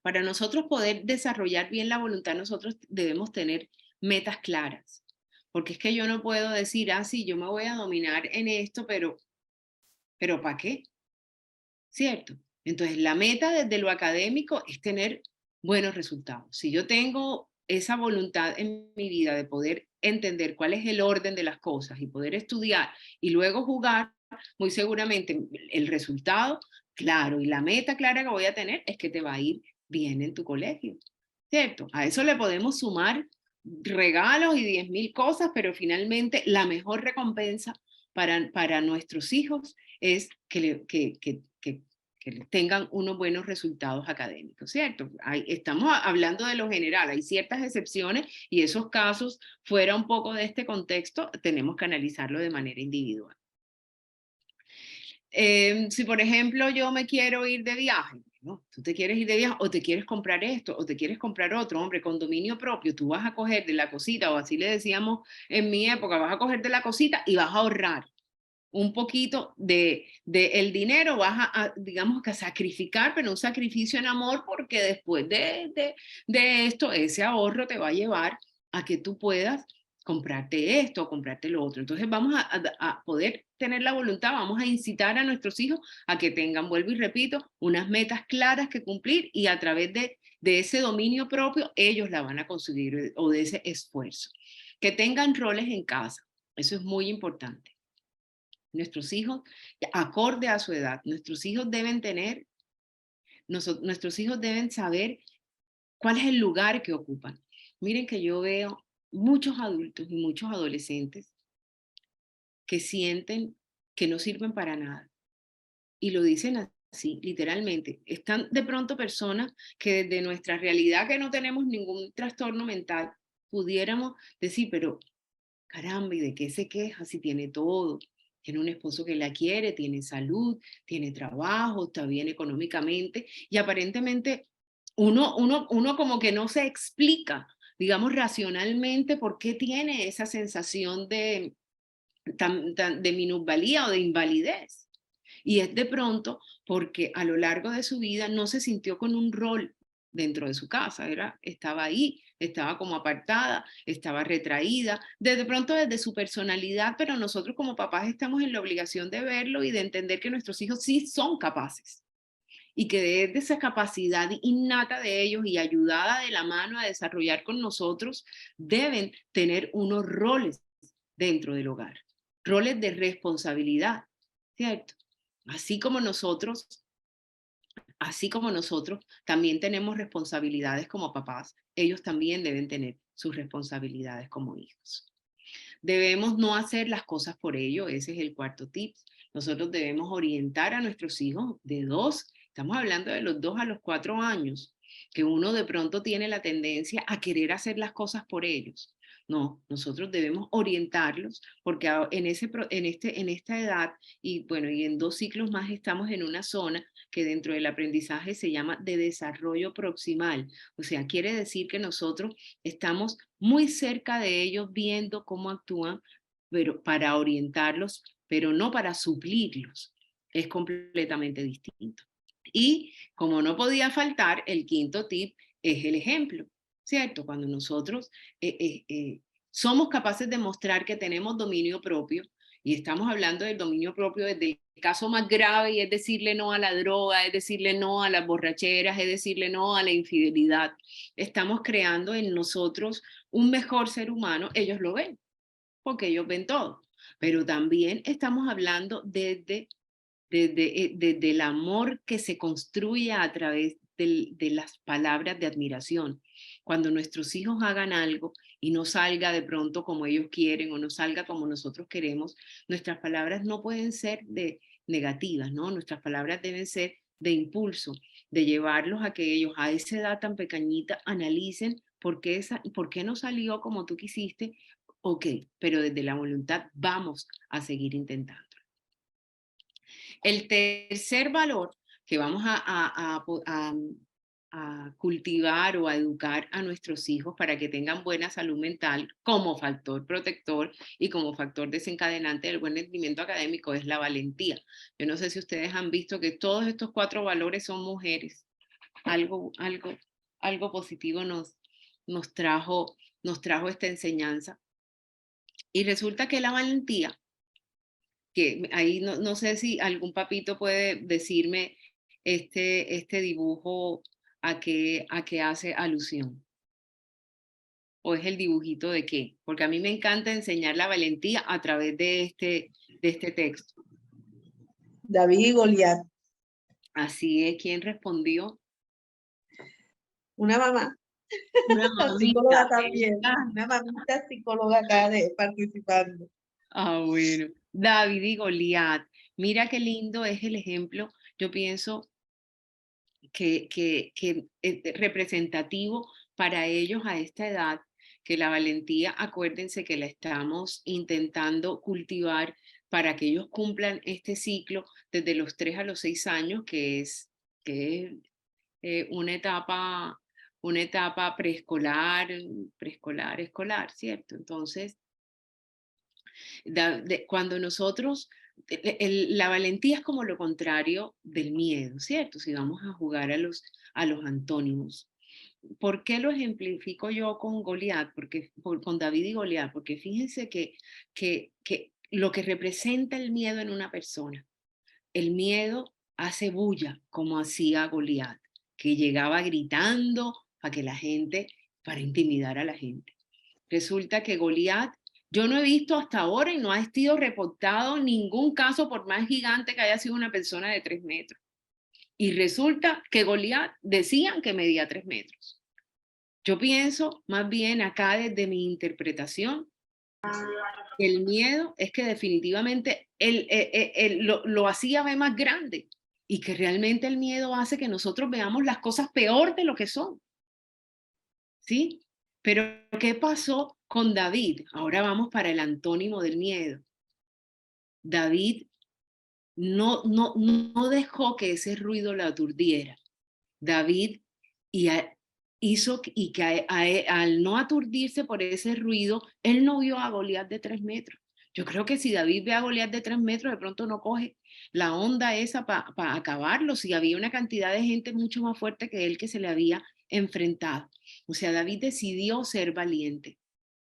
Para nosotros poder desarrollar bien la voluntad, nosotros debemos tener metas claras. Porque es que yo no puedo decir, sí, yo me voy a dominar en esto, pero ¿para qué? ¿Cierto? Entonces, la meta desde lo académico es tener buenos resultados. Si yo tengo esa voluntad en mi vida de poder entender cuál es el orden de las cosas y poder estudiar y luego jugar, muy seguramente el resultado, claro, y la meta clara que voy a tener es que te va a ir bien en tu colegio, ¿cierto? A eso le podemos sumar regalos y 10.000 cosas, pero finalmente la mejor recompensa para nuestros hijos es que tengan unos buenos resultados académicos, ¿cierto? Estamos hablando de lo general, hay ciertas excepciones y esos casos, fuera un poco de este contexto, tenemos que analizarlo de manera individual. Si, por ejemplo, yo me quiero ir de viaje, ¿no? Tú te quieres ir de viaje o te quieres comprar esto o te quieres comprar otro, hombre, con dominio propio, tú vas a coger de la cosita, o así le decíamos en mi época, vas a coger de la cosita y vas a ahorrar un poquito de el dinero, vas digamos que a sacrificar, pero un sacrificio en amor, porque después de esto, ese ahorro te va a llevar a que tú puedas comprarte esto o comprarte lo otro. Entonces vamos a poder tener la voluntad, vamos a incitar a nuestros hijos a que tengan, vuelvo y repito, unas metas claras que cumplir y a través de ese dominio propio ellos la van a conseguir o de ese esfuerzo. Que tengan roles en casa, eso es muy importante. Nuestros hijos, acorde a su edad, nuestros hijos deben saber cuál es el lugar que ocupan. Miren que yo veo muchos adultos y muchos adolescentes que sienten que no sirven para nada. Y lo dicen así, literalmente. Están de pronto personas que desde nuestra realidad, que no tenemos ningún trastorno mental, pudiéramos decir, pero caramba, ¿y de qué se queja si tiene todo? Tiene un esposo que la quiere, tiene salud, tiene trabajo, está bien económicamente y aparentemente uno como que no se explica, digamos, racionalmente por qué tiene esa sensación de minusvalía o de invalidez. Y es de pronto porque a lo largo de su vida no se sintió con un rol dentro de su casa, estaba ahí, estaba como apartada, estaba retraída, de pronto desde su personalidad, pero nosotros como papás estamos en la obligación de verlo y de entender que nuestros hijos sí son capaces y que desde esa capacidad innata de ellos y ayudada de la mano a desarrollar con nosotros, deben tener unos roles dentro del hogar, roles de responsabilidad, ¿cierto? Así como nosotros también tenemos responsabilidades como papás, ellos también deben tener sus responsabilidades como hijos. Debemos no hacer las cosas por ello, ese es el cuarto tip. Nosotros debemos orientar a nuestros hijos estamos hablando de los 2 a los 4 años, que uno de pronto tiene la tendencia a querer hacer las cosas por ellos. No, nosotros debemos orientarlos porque en esta edad y bueno, y en 2 ciclos más estamos en una zona que dentro del aprendizaje se llama de desarrollo proximal. O sea, quiere decir que nosotros estamos muy cerca de ellos viendo cómo actúan, pero para orientarlos, pero no para suplirlos. Es completamente distinto. Y como no podía faltar, el quinto tip es el ejemplo, ¿cierto? Cuando nosotros somos capaces de mostrar que tenemos dominio propio, y estamos hablando del dominio propio desde el caso más grave, y es decirle no a la droga, es decirle no a las borracheras, es decirle no a la infidelidad. Estamos creando en nosotros un mejor ser humano, ellos lo ven, porque ellos ven todo. Pero también estamos hablando desde el amor que se construye a través de las palabras de admiración. Cuando nuestros hijos hagan algo y no salga de pronto como ellos quieren o no salga como nosotros queremos, nuestras palabras no pueden ser negativas, ¿no? Nuestras palabras deben ser de impulso, de llevarlos a que ellos a esa edad tan pequeñita analicen por qué no salió como tú quisiste. Ok, pero desde la voluntad vamos a seguir intentando. El tercer valor que vamos a cultivar o a educar a nuestros hijos para que tengan buena salud mental como factor protector y como factor desencadenante del buen rendimiento académico es la valentía. Yo no sé si ustedes han visto que todos estos 4 valores son mujeres. Algo positivo nos trajo esta enseñanza. Y resulta que la valentía, que ahí no sé si algún papito puede decirme este dibujo a qué hace alusión. ¿O es el dibujito de qué? Porque a mí me encanta enseñar la valentía a través de este texto. David y Goliat. Así es, ¿quién respondió? Una mamá. Una mamita, psicóloga también. Una mamita psicóloga acá participando. Ah, bueno. David y Goliat. Mira qué lindo es el ejemplo. Yo pienso que es representativo para ellos a esta edad, que la valentía, acuérdense que la estamos intentando cultivar para que ellos cumplan este ciclo desde los 3 a los 6 años, que es una etapa preescolar, escolar, ¿cierto? Entonces, cuando nosotros, la valentía es como lo contrario del miedo, ¿cierto? Si vamos a jugar a los antónimos. ¿por qué lo ejemplifico yo con Goliat? Con David y Goliat, porque fíjense que lo que representa el miedo en una persona, el miedo hace bulla, como hacía Goliat, que llegaba gritando para intimidar a la gente. Resulta que Goliat, yo no he visto hasta ahora y no ha sido reportado ningún caso, por más gigante que haya sido una persona de 3 metros. Y resulta que Goliat decían que medía 3 metros. Yo pienso más bien acá desde mi interpretación, el miedo es que definitivamente lo hacía ver más grande y que realmente el miedo hace que nosotros veamos las cosas peor de lo que son. ¿Sí? Pero ¿qué pasó con David? Ahora vamos para el antónimo del miedo. David no dejó que ese ruido lo aturdiera. David hizo y que al no aturdirse por ese ruido, él no vio a Goliat de 3 metros. Yo creo que si David ve a Goliat de 3 metros, de pronto no coge la onda esa para acabarlo, si había una cantidad de gente mucho más fuerte que él que se le había enfrentado. O sea, David decidió ser valiente,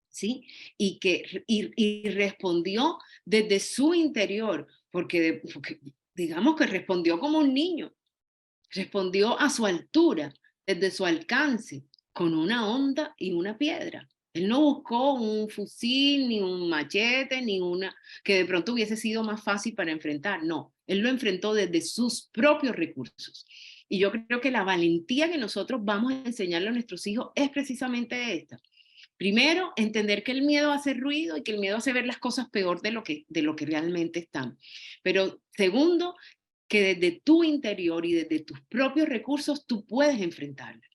¿sí? Y respondió desde su interior, porque digamos que respondió como un niño. Respondió a su altura, desde su alcance, con una honda y una piedra. Él no buscó un fusil, ni un machete, ni una que de pronto hubiese sido más fácil para enfrentar. No, él lo enfrentó desde sus propios recursos. Y yo creo que la valentía que nosotros vamos a enseñarle a nuestros hijos es precisamente esta. Primero, entender que el miedo hace ruido y que el miedo hace ver las cosas peor de lo que realmente están. Pero segundo, que desde tu interior y desde tus propios recursos tú puedes enfrentarla.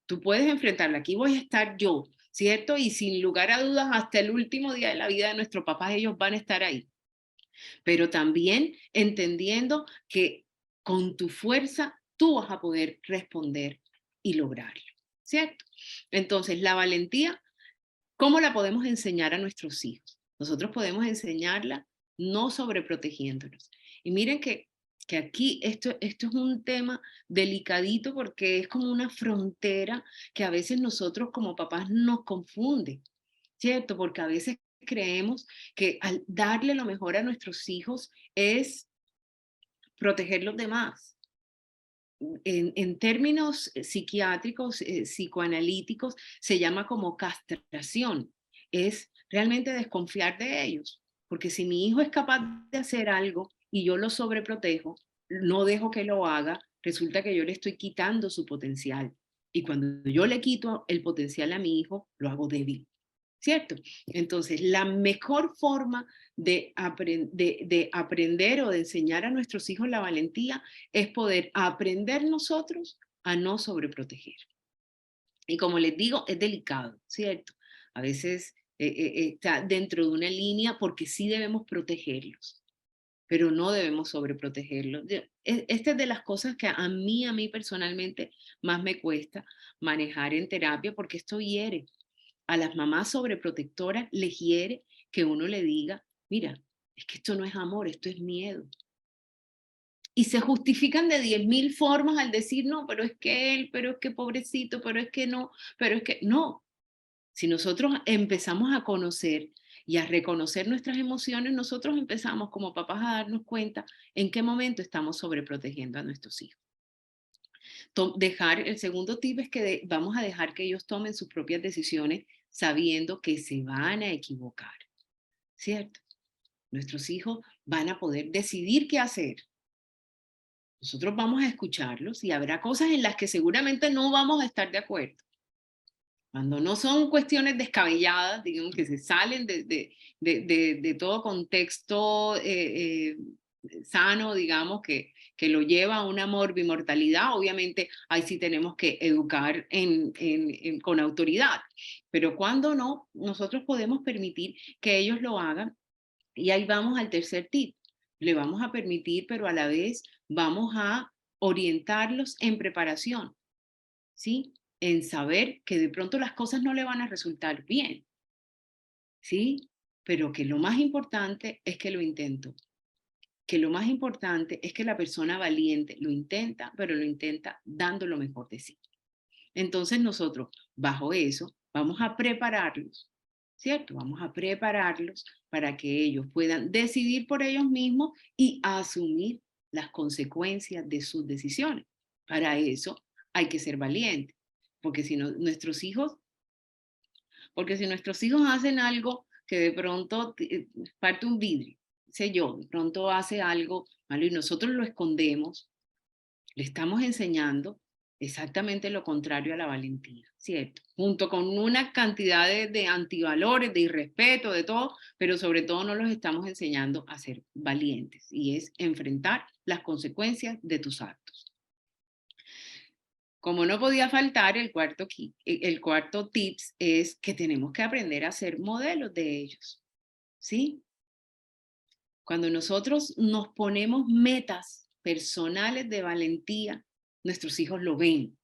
Tú puedes enfrentarla. Aquí voy a estar yo, ¿cierto? Y sin lugar a dudas, hasta el último día de la vida de nuestros papás, ellos van a estar ahí. Pero también entendiendo que con tu fuerza tú vas a poder responder y lograrlo, ¿cierto? Entonces, la valentía, ¿cómo la podemos enseñar a nuestros hijos? Nosotros podemos enseñarla no sobreprotegiéndonos. Y miren que aquí esto es un tema delicadito porque es como una frontera que a veces nosotros como papás nos confunde, ¿cierto? Porque a veces creemos que al darle lo mejor a nuestros hijos es proteger los demás. En términos psiquiátricos, psicoanalíticos, se llama como castración. Es realmente desconfiar de ellos. Porque si mi hijo es capaz de hacer algo y yo lo sobreprotejo, no dejo que lo haga, resulta que yo le estoy quitando su potencial. Y cuando yo le quito el potencial a mi hijo, lo hago débil. ¿Cierto? Entonces, la mejor forma de aprender o de enseñar a nuestros hijos la valentía es poder aprender nosotros a no sobreproteger. Y como les digo, es delicado, ¿cierto? A veces está dentro de una línea porque sí debemos protegerlos, pero no debemos sobreprotegerlos. Esta es de las cosas que a mí personalmente más me cuesta manejar en terapia porque esto hiere. A las mamás sobreprotectoras les hiere que uno le diga, mira, es que esto no es amor, esto es miedo. Y se justifican de 10.000 formas al decir, no, pero es que él, pero es que pobrecito, pero es que no, pero es que no. Si nosotros empezamos a conocer y a reconocer nuestras emociones, nosotros empezamos como papás a darnos cuenta en qué momento estamos sobreprotegiendo a nuestros hijos. El segundo tip es que vamos a dejar que ellos tomen sus propias decisiones sabiendo que se van a equivocar, ¿cierto? Nuestros hijos van a poder decidir qué hacer. Nosotros vamos a escucharlos y habrá cosas en las que seguramente no vamos a estar de acuerdo. Cuando no son cuestiones descabelladas, digamos que se salen de todo contexto sano, digamos, que lo lleva a una morbimortalidad, obviamente ahí sí tenemos que educar con autoridad. Pero cuando no, nosotros podemos permitir que ellos lo hagan. Y ahí vamos al tercer tip. Le vamos a permitir, pero a la vez vamos a orientarlos en preparación, ¿sí? En saber que de pronto las cosas no le van a resultar bien, ¿sí? Pero que lo más importante es que lo intento. Que lo más importante es que la persona valiente lo intenta, pero lo intenta dando lo mejor de sí. Entonces nosotros, bajo eso, vamos a prepararlos, ¿cierto? Vamos a prepararlos para que ellos puedan decidir por ellos mismos y asumir las consecuencias de sus decisiones. Para eso hay que ser valiente, porque si no, nuestros hijos hacen algo que de pronto parte un vidrio, sé yo, de pronto hace algo malo y nosotros lo escondemos, le estamos enseñando exactamente lo contrario a la valentía, ¿cierto? Junto con una cantidad de antivalores, de irrespeto, de todo, pero sobre todo no los estamos enseñando a ser valientes y es enfrentar las consecuencias de tus actos. Como no podía faltar, el cuarto tips es que tenemos que aprender a ser modelos de ellos, ¿sí? Cuando nosotros nos ponemos metas personales de valentía, nuestros hijos lo ven.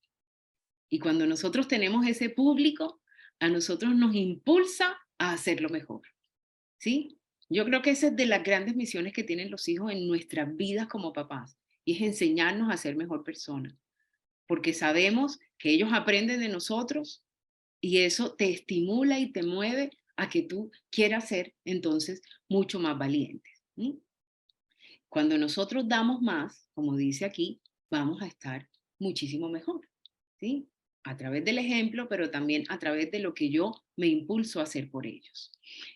Y cuando nosotros tenemos ese público, a nosotros nos impulsa a hacerlo mejor, ¿sí? Yo creo que esa es de las grandes misiones que tienen los hijos en nuestras vidas como papás, y es enseñarnos a ser mejor personas. Porque sabemos que ellos aprenden de nosotros y eso te estimula y te mueve a que tú quieras ser entonces mucho más valiente. ¿Sí? Cuando nosotros damos más, como dice aquí, vamos a estar muchísimo mejor, ¿sí? A través del ejemplo, pero también a través de lo que yo me impulso a hacer por ellos.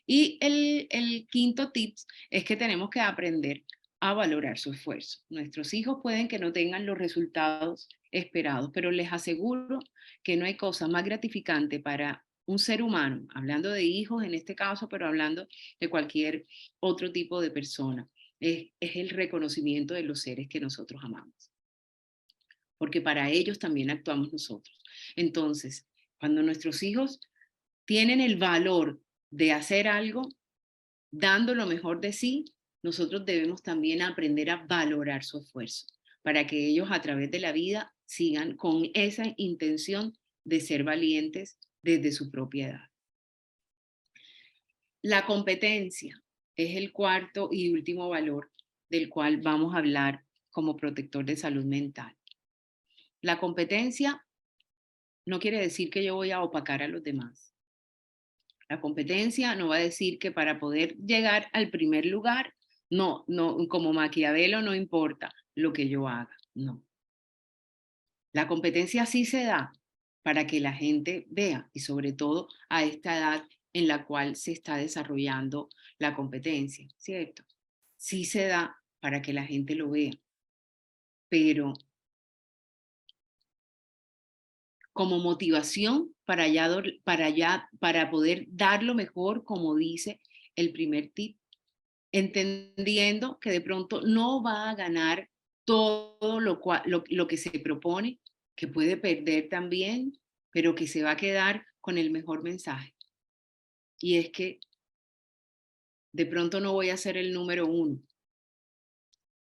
Y el quinto tip es que tenemos que aprender a valorar su esfuerzo. Nuestros hijos pueden que no tengan los resultados esperados, pero les aseguro que no hay cosa más gratificante para un ser humano, hablando de hijos en este caso, pero hablando de cualquier otro tipo de persona, es el reconocimiento de los seres que nosotros amamos. Porque para ellos también actuamos nosotros. Entonces, cuando nuestros hijos tienen el valor de hacer algo, dando lo mejor de sí, nosotros debemos también aprender a valorar su esfuerzo, para que ellos a través de la vida sigan con esa intención de ser valientes desde su propia edad. La competencia es el cuarto y último valor del cual vamos a hablar como protector de salud mental. La competencia no quiere decir que yo voy a opacar a los demás. La competencia no va a decir que para poder llegar al primer lugar, no, como Maquiavelo no importa lo que yo haga, no. La competencia sí se da para que la gente vea y sobre todo a esta edad en la cual se está desarrollando la competencia, ¿cierto? Sí se da para que la gente lo vea, pero como motivación para poder dar lo mejor, como dice el primer tip, entendiendo que de pronto no va a ganar todo lo que se propone, que puede perder también, pero que se va a quedar con el mejor mensaje. Y es que de pronto no voy a ser el número 1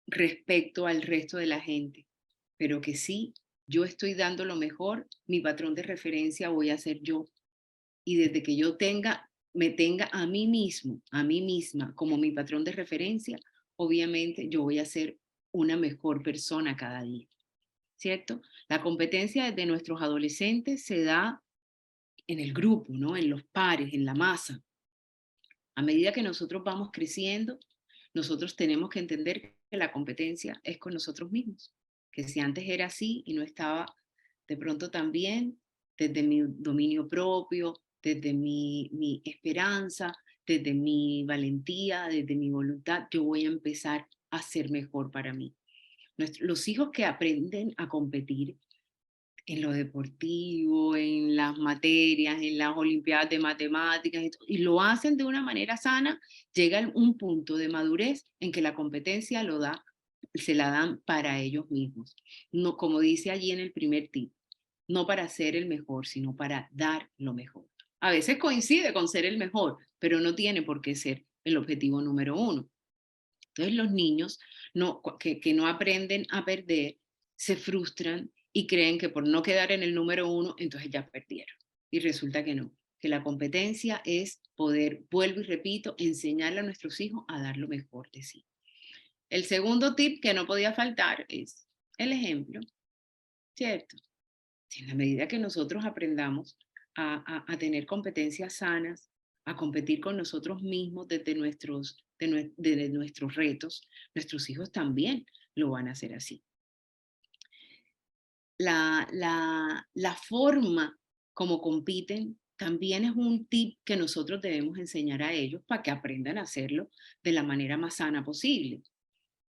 respecto al resto de la gente, pero que sí, yo estoy dando lo mejor, mi patrón de referencia voy a ser yo. Y desde que yo me tenga a mí mismo, a mí misma como mi patrón de referencia, obviamente yo voy a ser una mejor persona cada día, ¿cierto? La competencia desde nuestros adolescentes se da en el grupo, ¿no? En los pares, en la masa. A medida que nosotros vamos creciendo, nosotros tenemos que entender que la competencia es con nosotros mismos, que si antes era así y no estaba de pronto también desde mi dominio propio, desde mi esperanza, desde mi valentía, desde mi voluntad, yo voy a empezar a ser mejor para mí. Los hijos que aprenden a competir en lo deportivo, en las materias, en las olimpiadas de matemáticas, y lo hacen de una manera sana, llega un punto de madurez en que la competencia se la dan para ellos mismos. No, como dice allí en el primer tip, no para ser el mejor, sino para dar lo mejor. A veces coincide con ser el mejor, pero no tiene por qué ser el objetivo número 1. Entonces los niños que no aprenden a perder se frustran y creen que por no quedar en el número 1, entonces ya perdieron. Y resulta que no, que la competencia es poder, vuelvo y repito, enseñarle a nuestros hijos a dar lo mejor de sí. El segundo tip que no podía faltar es el ejemplo, ¿cierto? En la medida que nosotros aprendamos a tener competencias sanas, a competir con nosotros mismos desde nuestros retos, nuestros hijos también lo van a hacer así. La forma como compiten también es un tip que nosotros debemos enseñar a ellos para que aprendan a hacerlo de la manera más sana posible.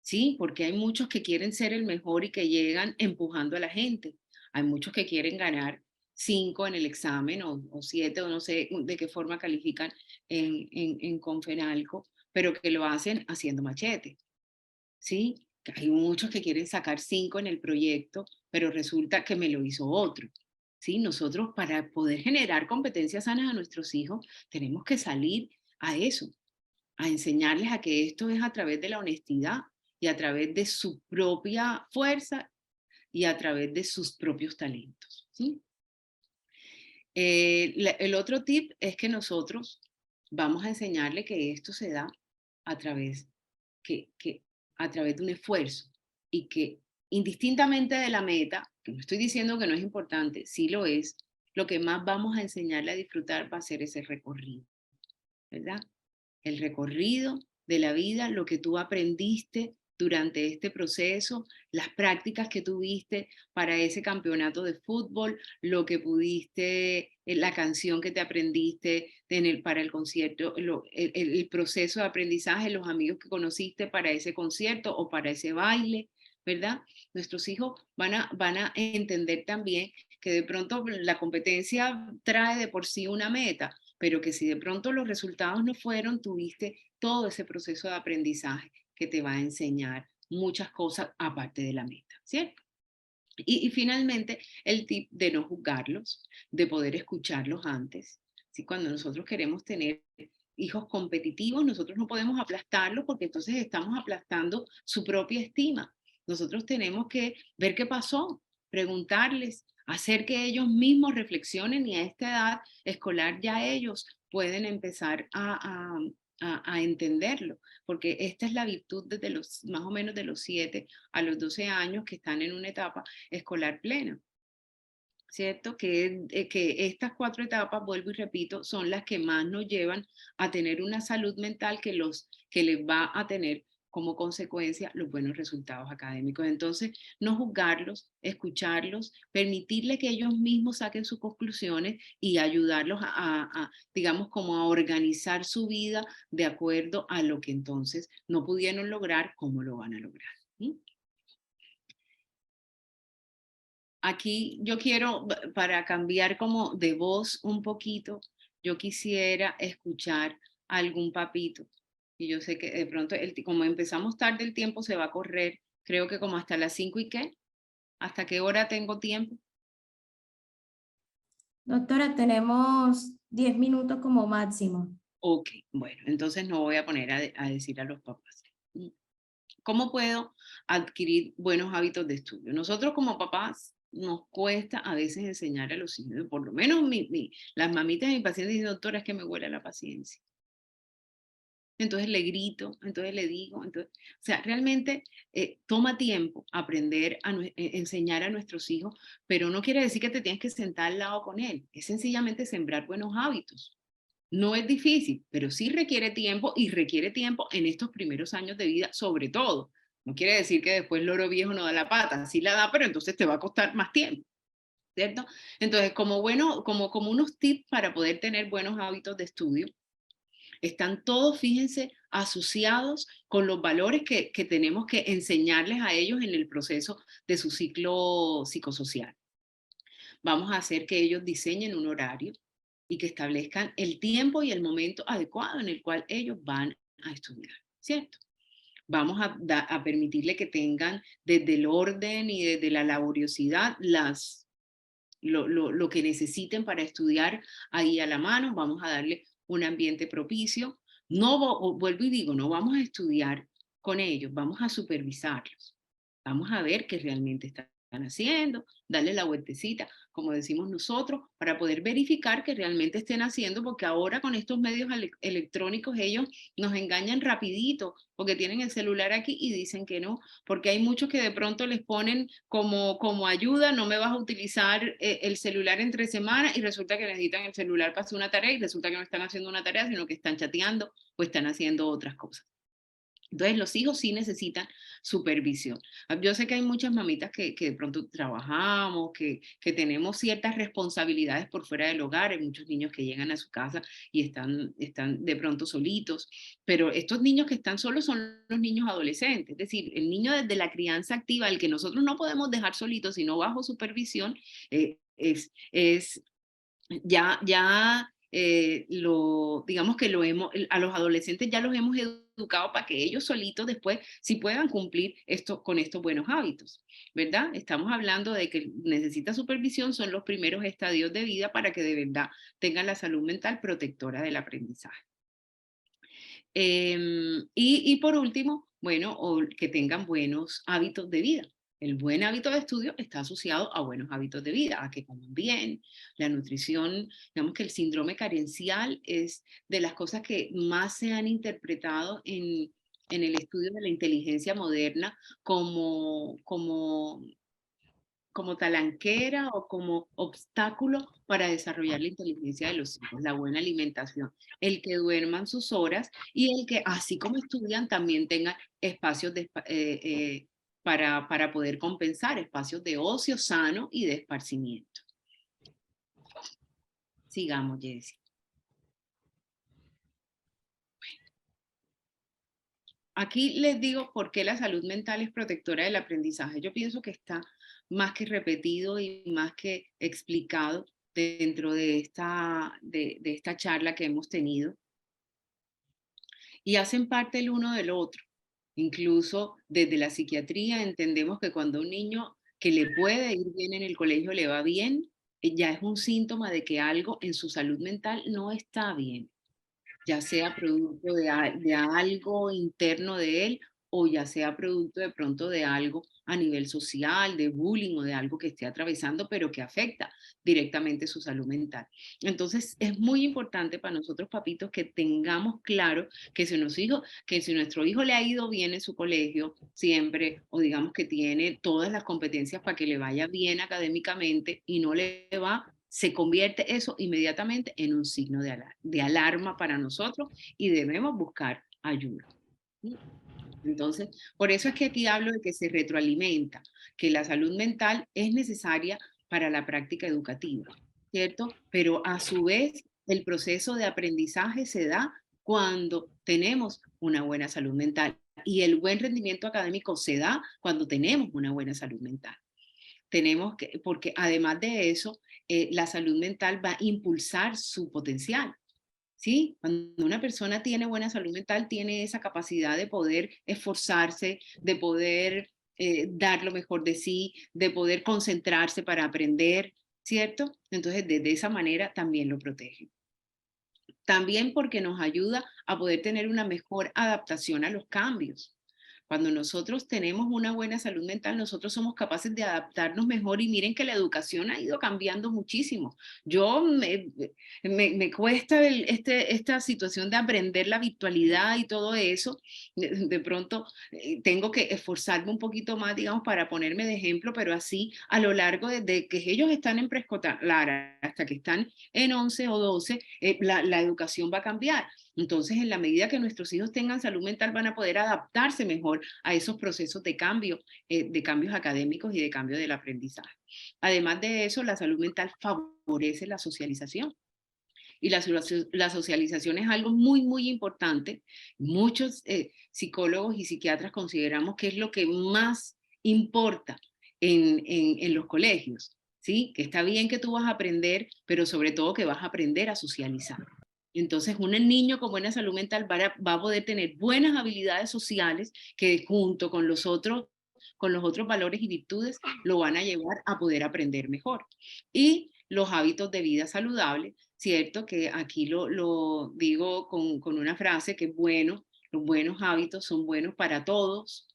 ¿Sí? Porque hay muchos que quieren ser el mejor y que llegan empujando a la gente. Hay muchos que quieren ganar 5 en el examen o 7 o no sé de qué forma califican en Confenalco, pero que lo hacen haciendo machete. ¿Sí? Hay muchos que quieren sacar 5 en el proyecto, pero resulta que me lo hizo otro. ¿Sí? Nosotros para poder generar competencias sanas a nuestros hijos tenemos que salir a eso, a enseñarles a que esto es a través de la honestidad y a través de su propia fuerza y a través de sus propios talentos. ¿Sí? El otro tip es que nosotros vamos a enseñarle que esto se da a través, a través de un esfuerzo y que indistintamente de la meta, que no estoy diciendo que no es importante, sí lo es, lo que más vamos a enseñarle a disfrutar va a ser ese recorrido, ¿verdad? El recorrido de la vida, lo que tú aprendiste durante este proceso, las prácticas que tuviste para ese campeonato de fútbol, lo que pudiste, la canción que te aprendiste para el concierto, el proceso de aprendizaje, los amigos que conociste para ese concierto o para ese baile, ¿verdad? Nuestros hijos van a entender también que de pronto la competencia trae de por sí una meta, pero que si de pronto los resultados no fueron, tuviste todo ese proceso de aprendizaje que te va a enseñar muchas cosas aparte de la meta, ¿cierto? Y finalmente, el tip de no juzgarlos, de poder escucharlos antes. ¿Sí? Cuando nosotros queremos tener hijos competitivos, nosotros no podemos aplastarlos porque entonces estamos aplastando su propia estima. Nosotros tenemos que ver qué pasó, preguntarles, hacer que ellos mismos reflexionen y a esta edad escolar ya ellos pueden empezar a entenderlo, porque esta es la virtud desde los más o menos de los 7 a los 12 años que están en una etapa escolar plena, ¿cierto? Que estas 4 etapas, vuelvo y repito, son las que más nos llevan a tener una salud mental que les va a tener como consecuencia los buenos resultados académicos. Entonces, no juzgarlos, escucharlos, permitirle que ellos mismos saquen sus conclusiones y ayudarlos digamos, como a organizar su vida de acuerdo a lo que entonces no pudieron lograr, cómo lo van a lograr. ¿Sí? Aquí yo quiero, para cambiar como de voz un poquito, yo quisiera escuchar a algún papito. Y yo sé que de pronto, como empezamos tarde, el tiempo se va a correr, creo que como hasta las 5 y qué, ¿hasta qué hora tengo tiempo? Doctora, tenemos 10 minutos como máximo. Ok, bueno, entonces no voy a poner a decir a los papás. ¿Cómo puedo adquirir buenos hábitos de estudio? Nosotros como papás nos cuesta a veces enseñar a los hijos, por lo menos las mamitas de mi paciente dicen, doctora, es que me huele la paciencia. Entonces le grito, entonces le digo, o sea, realmente toma tiempo aprender enseñar a nuestros hijos, pero no quiere decir que te tienes que sentar al lado con él, es sencillamente sembrar buenos hábitos. No es difícil, pero sí requiere tiempo y requiere tiempo en estos primeros años de vida, sobre todo. No quiere decir que después loro viejo no da la pata, sí la da, pero entonces te va a costar más tiempo, ¿cierto? Entonces, como unos tips para poder tener buenos hábitos de estudio, están todos, fíjense, asociados con los valores que tenemos que enseñarles a ellos en el proceso de su ciclo psicosocial. Vamos a hacer que ellos diseñen un horario y que establezcan el tiempo y el momento adecuado en el cual ellos van a estudiar, ¿cierto? Vamos a permitirle que tengan desde el orden y desde la laboriosidad lo que necesiten para estudiar ahí a la mano. Vamos a darle un ambiente propicio. No, vuelvo y digo, no vamos a estudiar con ellos, vamos a supervisarlos. Vamos a ver que realmente están haciendo, darle la vueltecita, como decimos nosotros, para poder verificar que realmente estén haciendo, porque ahora con estos medios electrónicos ellos nos engañan rapidito, porque tienen el celular aquí y dicen que no, porque hay muchos que de pronto les ponen como ayuda, no me vas a utilizar el celular entre semanas, y resulta que necesitan el celular para hacer una tarea, y resulta que no están haciendo una tarea, sino que están chateando o están haciendo otras cosas. Entonces, los hijos sí necesitan supervisión. Yo sé que hay muchas mamitas que de pronto trabajamos, que tenemos ciertas responsabilidades por fuera del hogar. Hay muchos niños que llegan a su casa y están de pronto solitos, pero estos niños que están solos son los niños adolescentes. Es decir, el niño desde la crianza activa, el que nosotros no podemos dejar solito, sino bajo supervisión, es digamos que a los adolescentes ya los hemos educado para que ellos solitos después sí puedan cumplir con estos buenos hábitos, ¿verdad? Estamos hablando de que necesita supervisión, son los primeros estadios de vida para que de verdad tengan la salud mental protectora del aprendizaje. Y por último, bueno, que tengan buenos hábitos de vida. El buen hábito de estudio está asociado a buenos hábitos de vida, a que coman bien, la nutrición. Digamos que el síndrome carencial es de las cosas que más se han interpretado en el estudio de la inteligencia moderna como talanquera o como obstáculo para desarrollar la inteligencia de los hijos, la buena alimentación, el que duerman sus horas y el que, así como estudian, también tengan espacios para poder compensar, espacios de ocio sano y de esparcimiento. Sigamos, Jessie. Aquí les digo por qué la salud mental es protectora del aprendizaje. Yo pienso que está más que repetido y más que explicado dentro de esta charla que hemos tenido. Y hacen parte el uno del otro. Incluso desde la psiquiatría entendemos que cuando a un niño que le puede ir bien en el colegio le va bien, ya es un síntoma de que algo en su salud mental no está bien, ya sea producto de algo interno de él o ya sea producto de pronto de algo a nivel social, de bullying o de algo que esté atravesando, pero que afecta directamente su salud mental. Entonces, es muy importante para nosotros, papitos, que tengamos claro que si nuestro hijo le ha ido bien en su colegio siempre, o digamos que tiene todas las competencias para que le vaya bien académicamente y no le va, se convierte eso inmediatamente en un signo de alarma para nosotros y debemos buscar ayuda. Entonces, por eso es que aquí hablo de que se retroalimenta, que la salud mental es necesaria para la práctica educativa, ¿cierto? Pero a su vez, el proceso de aprendizaje se da cuando tenemos una buena salud mental y el buen rendimiento académico se da cuando tenemos una buena salud mental. Porque además de eso, la salud mental va a impulsar su potencial. ¿Sí? Cuando una persona tiene buena salud mental, tiene esa capacidad de poder esforzarse, de poder dar lo mejor de sí, de poder concentrarse para aprender, ¿cierto? Entonces, de esa manera también lo protege. También porque nos ayuda a poder tener una mejor adaptación a los cambios. Cuando nosotros tenemos una buena salud mental, nosotros somos capaces de adaptarnos mejor y miren que la educación ha ido cambiando muchísimo. Me cuesta esta situación de aprender la virtualidad y todo eso. De pronto tengo que esforzarme un poquito más, digamos, para ponerme de ejemplo, pero así a lo largo desde que ellos están en preescolar hasta que están en 11 o 12, la educación va a cambiar. Entonces, en la medida que nuestros hijos tengan salud mental, van a poder adaptarse mejor a esos procesos de cambio, de cambios académicos y de cambio del aprendizaje. Además de eso, la salud mental favorece la socialización. Y la socialización es algo muy, muy importante. Muchos psicólogos y psiquiatras consideramos que es lo que más importa en los colegios, ¿sí? Que está bien que tú vas a aprender, pero sobre todo que vas a aprender a socializar. Entonces, un niño con buena salud mental va a poder tener buenas habilidades sociales que junto con los otros valores y virtudes lo van a llevar a poder aprender mejor. Y los hábitos de vida saludable, ¿cierto? Que aquí lo digo con una frase que es bueno, los buenos hábitos son buenos para todos.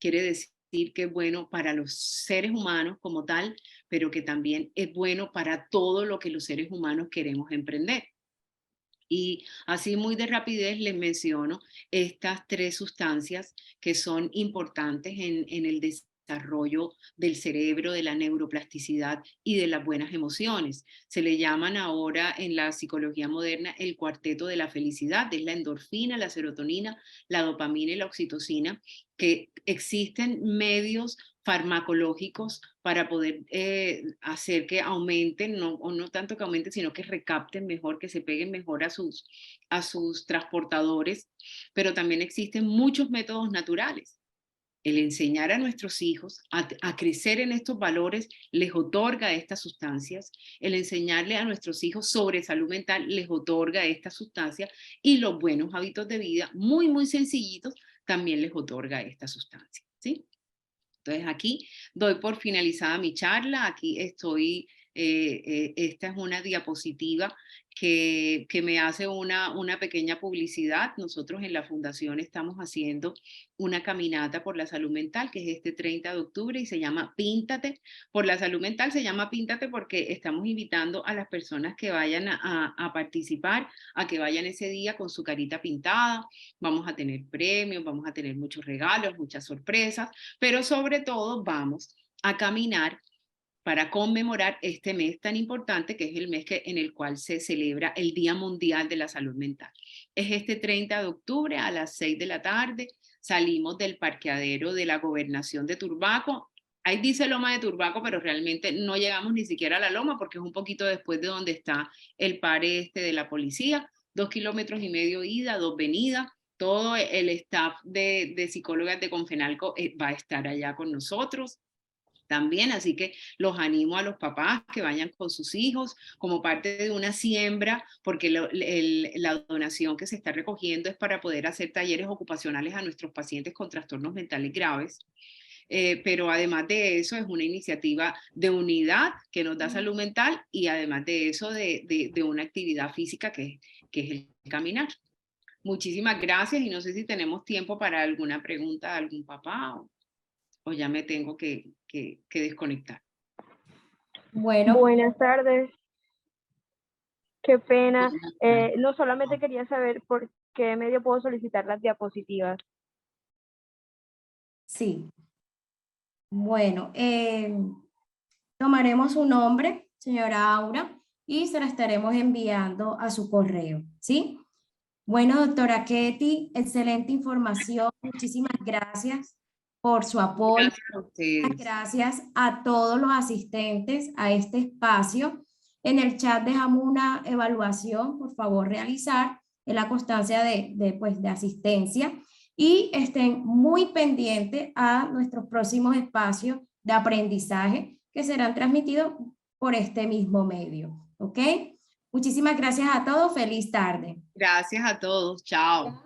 Quiere decir que es bueno para los seres humanos como tal, pero que también es bueno para todo lo que los seres humanos queremos emprender. Y así muy de rapidez les menciono estas 3 sustancias que son importantes en el desarrollo del cerebro, de la neuroplasticidad y de las buenas emociones. Se le llaman ahora en la psicología moderna el cuarteto de la felicidad, es la endorfina, la serotonina, la dopamina y la oxitocina, que existen medios farmacológicos para poder hacer que aumenten, o no tanto que aumenten, sino que recapten mejor, que se peguen mejor a sus transportadores, pero también existen muchos métodos naturales. El enseñar a nuestros hijos a crecer en estos valores les otorga estas sustancias. El enseñarle a nuestros hijos sobre salud mental les otorga estas sustancias, y los buenos hábitos de vida, muy, muy sencillitos, también les otorga estas sustancias, ¿sí? Entonces aquí doy por finalizada mi charla. Aquí estoy, esta es una diapositiva que me hace una pequeña publicidad. Nosotros en la Fundación estamos haciendo una caminata por la salud mental, que es este 30 de octubre y se llama Píntate por la salud mental. Se llama Píntate porque estamos invitando a las personas que vayan a participar, a que vayan ese día con su carita pintada. Vamos a tener premios, vamos a tener muchos regalos, muchas sorpresas, pero sobre todo vamos a caminar para conmemorar este mes tan importante, que es el mes en el cual se celebra el Día Mundial de la Salud Mental. Es este 30 de octubre a las 6 de la tarde. Salimos del parqueadero de la Gobernación de Turbaco. Ahí dice Loma de Turbaco, pero realmente no llegamos ni siquiera a la loma porque es un poquito después de donde está el pare de la policía. 2,5 kilómetros ida, 2 venidas. Todo el staff de psicólogas de Confenalco va a estar allá con nosotros también, así que los animo a los papás que vayan con sus hijos como parte de una siembra, porque la donación que se está recogiendo es para poder hacer talleres ocupacionales a nuestros pacientes con trastornos mentales graves. Pero además de eso es una iniciativa de unidad que nos da salud mental, y además de eso de una actividad física que es el caminar. Muchísimas gracias, y no sé si tenemos tiempo para alguna pregunta de algún papá o ya me tengo que desconectar. Bueno, Buenas tardes. Qué pena. No, solamente quería saber por qué medio puedo solicitar las diapositivas. sí. Bueno, tomaremos su nombre, señora Aura, y se la estaremos enviando a su correo, ¿sí? Bueno, doctora Ketty, excelente información. Muchísimas gracias por su apoyo. Gracias a ustedes. Gracias a todos los asistentes a este espacio. En el chat dejamos una evaluación, por favor realizar, en la constancia de asistencia, y estén muy pendientes a nuestros próximos espacios de aprendizaje que serán transmitidos por este mismo medio, ¿ok? Muchísimas gracias a todos. Feliz tarde. Gracias a todos. Chao.